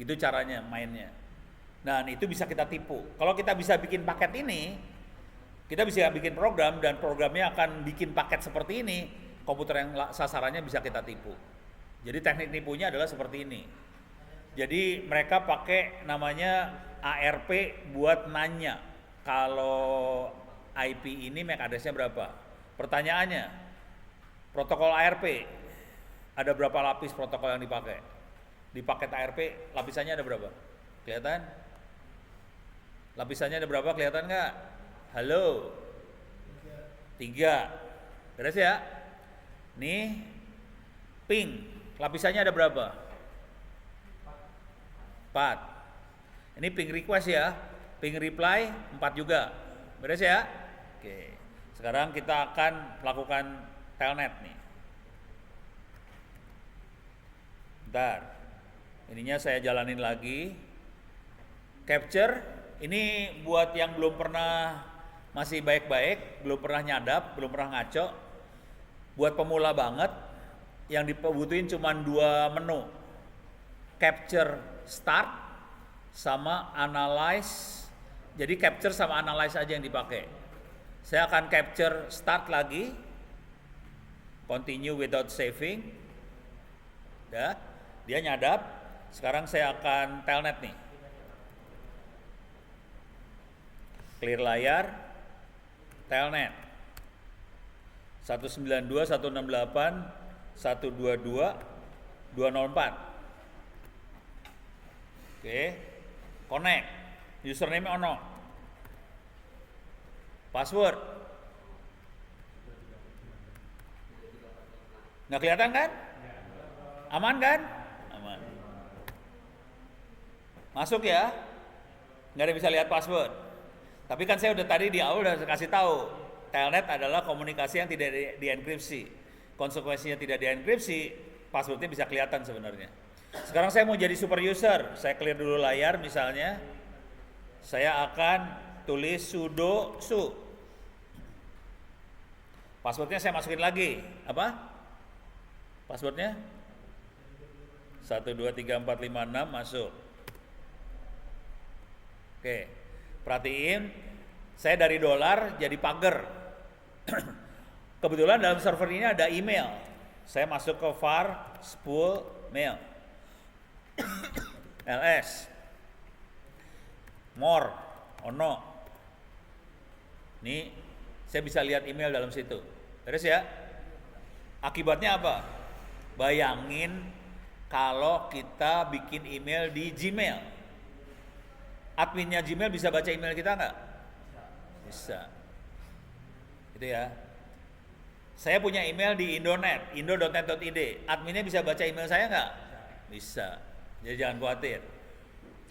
Speaker 1: Gitu caranya mainnya. Nah, itu bisa kita tipu. Kalau kita bisa bikin paket ini, kita bisa bikin program dan programnya akan bikin paket seperti ini, komputer yang sasarannya bisa kita tipu. Jadi teknik nipunya adalah seperti ini. Jadi mereka pakai namanya ARP buat nanya kalau IP ini MAC address-nya berapa. Pertanyaannya, protokol ARP ada berapa lapis protokol yang dipakai? Di paket ARP lapisannya ada berapa? Kelihatan? Lapisannya ada berapa? Kelihatan nggak? Halo? 3. Beres ya? Nih, ping. Lapisannya ada berapa? 4. Ini ping request ya. Ping reply 4 juga. Beres ya? Oke. Sekarang kita akan melakukan telnet nih. Bentar. Ininya saya jalanin lagi. Capture. Ini buat yang belum pernah, masih baik-baik, belum pernah nyadap, belum pernah ngaco. Buat pemula banget, yang dibutuhin cuma 2 menu. Capture start sama analyze. Jadi capture sama analyze aja yang dipakai. Saya akan capture start lagi. Continue without saving. Ya, dia nyadap. Sekarang saya akan telnet nih. Clear layar. Telnet. 192.168.122.204. Oke. Connect. Username ono. Password. Nggak kelihatan kan? Aman kan? Aman. Masuk ya. Nggak ada yang bisa lihat password. Tapi kan saya udah tadi di awal udah kasih tahu, telnet adalah komunikasi yang tidak dienkripsi. Konsekuensinya tidak dienkripsi, passwordnya bisa kelihatan sebenarnya. Sekarang saya mau jadi super user. Saya clear dulu layar misalnya. Saya akan tulis sudo su. Passwordnya saya masukin lagi. Apa? Passwordnya 123456 masuk. Oke, perhatiin, saya dari dolar jadi pagar. Kebetulan dalam server ini ada email. Saya masuk ke var spool mail. ls more ono. Nih, saya bisa lihat email dalam situ. Terus ya, akibatnya apa? Bayangin kalau kita bikin email di Gmail. Adminnya Gmail bisa baca email kita nggak? Bisa. Itu ya. Saya punya email di Indonet, indo.net.id. Adminnya bisa baca email saya nggak? Bisa. Jadi jangan khawatir.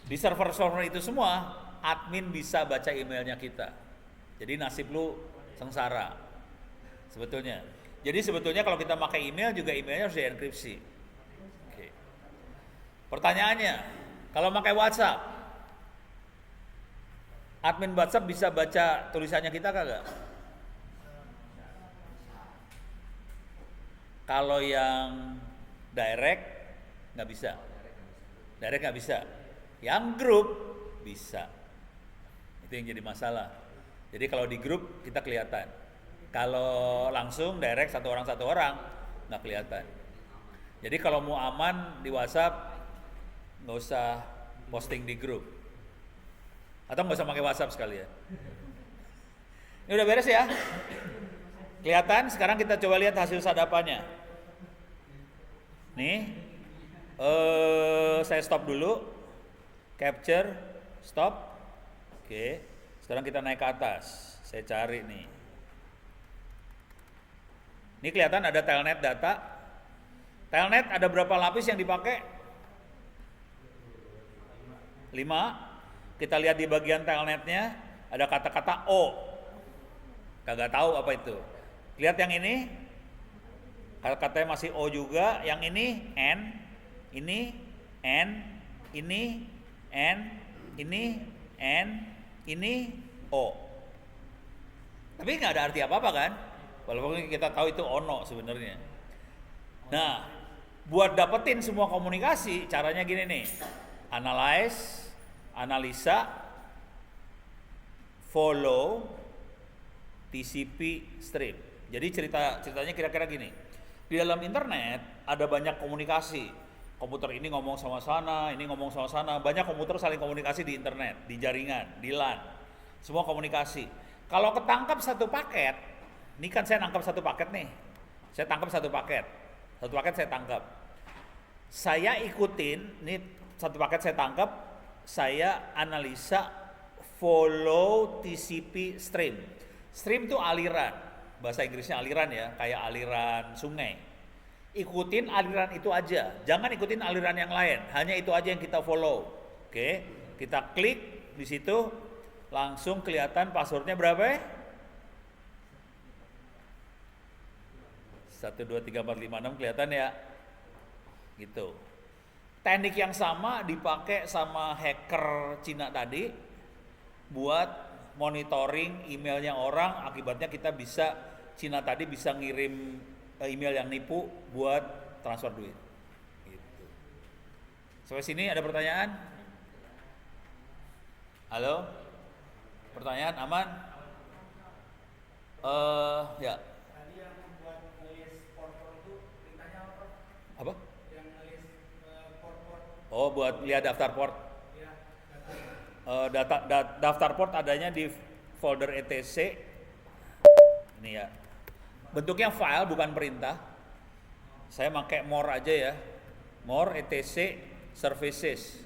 Speaker 1: Di server-server itu semua, admin bisa baca emailnya kita. Jadi nasib lu sengsara. Sebetulnya. Jadi sebetulnya kalau kita pakai email juga emailnya harus dienkripsi. Oke. Pertanyaannya, kalau pakai WhatsApp, admin WhatsApp bisa baca tulisannya kita kagak? Kalau yang direct nggak bisa. Direct nggak bisa. Yang grup bisa. Itu yang jadi masalah. Jadi kalau di grup kita kelihatan. Kalau langsung direct satu orang nggak kelihatan. Jadi kalau mau aman di WhatsApp nggak usah posting di grup. Atau nggak usah pakai WhatsApp sekalian. Ini udah beres ya? Kelihatan? Sekarang kita coba lihat hasil sadapannya. Nih, saya stop dulu. Capture, stop. Oke, sekarang kita naik ke atas. Saya cari nih. Ini kelihatan ada telnet data. Telnet ada berapa lapis yang dipakai? 5. Kita lihat di bagian telnetnya ada kata-kata O. Kagak tahu apa itu. Lihat yang ini, kata-katanya masih O juga. Yang ini N, ini N, ini N, ini N, ini O. Tapi nggak ada arti apa-apa kan? Walaupun kita tahu itu ono sebenarnya. Nah, buat dapetin semua komunikasi, caranya gini nih. Analyze, analisa, follow, TCP stream. Jadi ceritanya kira-kira gini. Di dalam internet ada banyak komunikasi. Komputer ini ngomong sama sana, ini ngomong sama sana. Banyak komputer saling komunikasi di internet, di jaringan, di LAN. Semua komunikasi. Kalau ketangkap satu paket, ini kan saya nangkap satu paket nih. Saya tangkap satu paket. Satu paket saya tangkap. Saya ikutin, ini satu paket saya tangkap, saya analisa, follow TCP stream. Stream itu aliran, bahasa Inggrisnya aliran ya, kayak aliran sungai. Ikutin aliran itu aja, jangan ikutin aliran yang lain, hanya itu aja yang kita follow. Oke, kita klik di situ, langsung kelihatan passwordnya berapa ya? 123456 kelihatan ya, gitu. Teknik yang sama dipakai sama hacker Cina tadi buat monitoring emailnya orang. Akibatnya kita bisa, Cina tadi bisa ngirim email yang nipu buat transfer duit. Gitu. Sampai sini ada pertanyaan? Halo? Pertanyaan aman? Ya.
Speaker 2: Tadi yang membuat list port-port itu perintahnya apa, Prof?
Speaker 1: Apa?
Speaker 2: Yang list port-port.
Speaker 1: Oh, buat lihat daftar port.
Speaker 2: Ya,
Speaker 1: Daftar port adanya di folder etc. Ini ya. Bentuknya file bukan perintah. Saya pakai more aja ya. More etc services.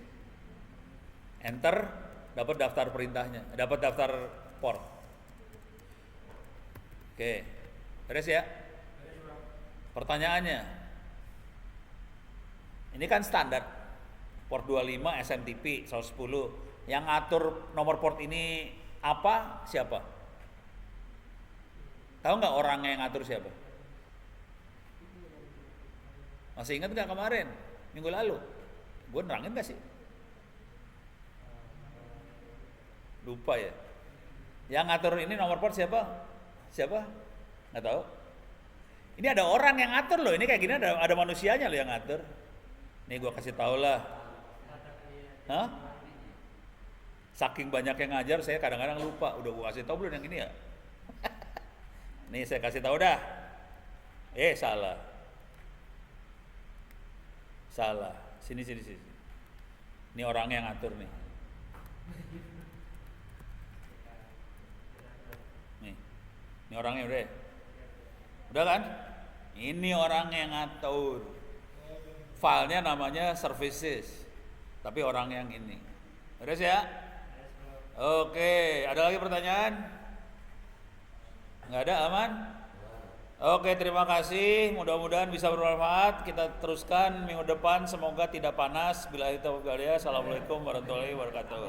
Speaker 1: Enter, dapat daftar perintahnya, dapat daftar port. Oke. Beres ya? Pertanyaannya. Ini kan standar port 25 SMTP 110. Yang ngatur nomor port ini apa? Siapa? Tahu nggak orangnya yang ngatur siapa? Masih ingat nggak kemarin? Minggu lalu? Gue nerangin nggak sih? Lupa ya. Yang ngatur ini nomor port siapa? Siapa? Nggak tahu. Ini ada orang yang ngatur loh. Ini kayak gini ada manusianya loh yang ngatur. Nih gue kasih tau lah. Hah? Saking banyak yang ngajar, saya kadang-kadang lupa. Udah gue kasih tahu belum yang ini ya? Nih saya kasih tahu dah. Salah. Salah. Sini. Ini orang yang ngatur nih. Nih. Ini orangnya udah. Udah kan? Ini orang yang ngatur. Filenya namanya services. Tapi orang yang ini. Beres ya? Oke, ada lagi pertanyaan? Nggak ada, aman? Oke, terima kasih. Mudah-mudahan bisa bermanfaat. Kita teruskan minggu depan. Semoga tidak panas. Billahi taufiq wal hidayah. Assalamualaikum warahmatullahi wabarakatuh.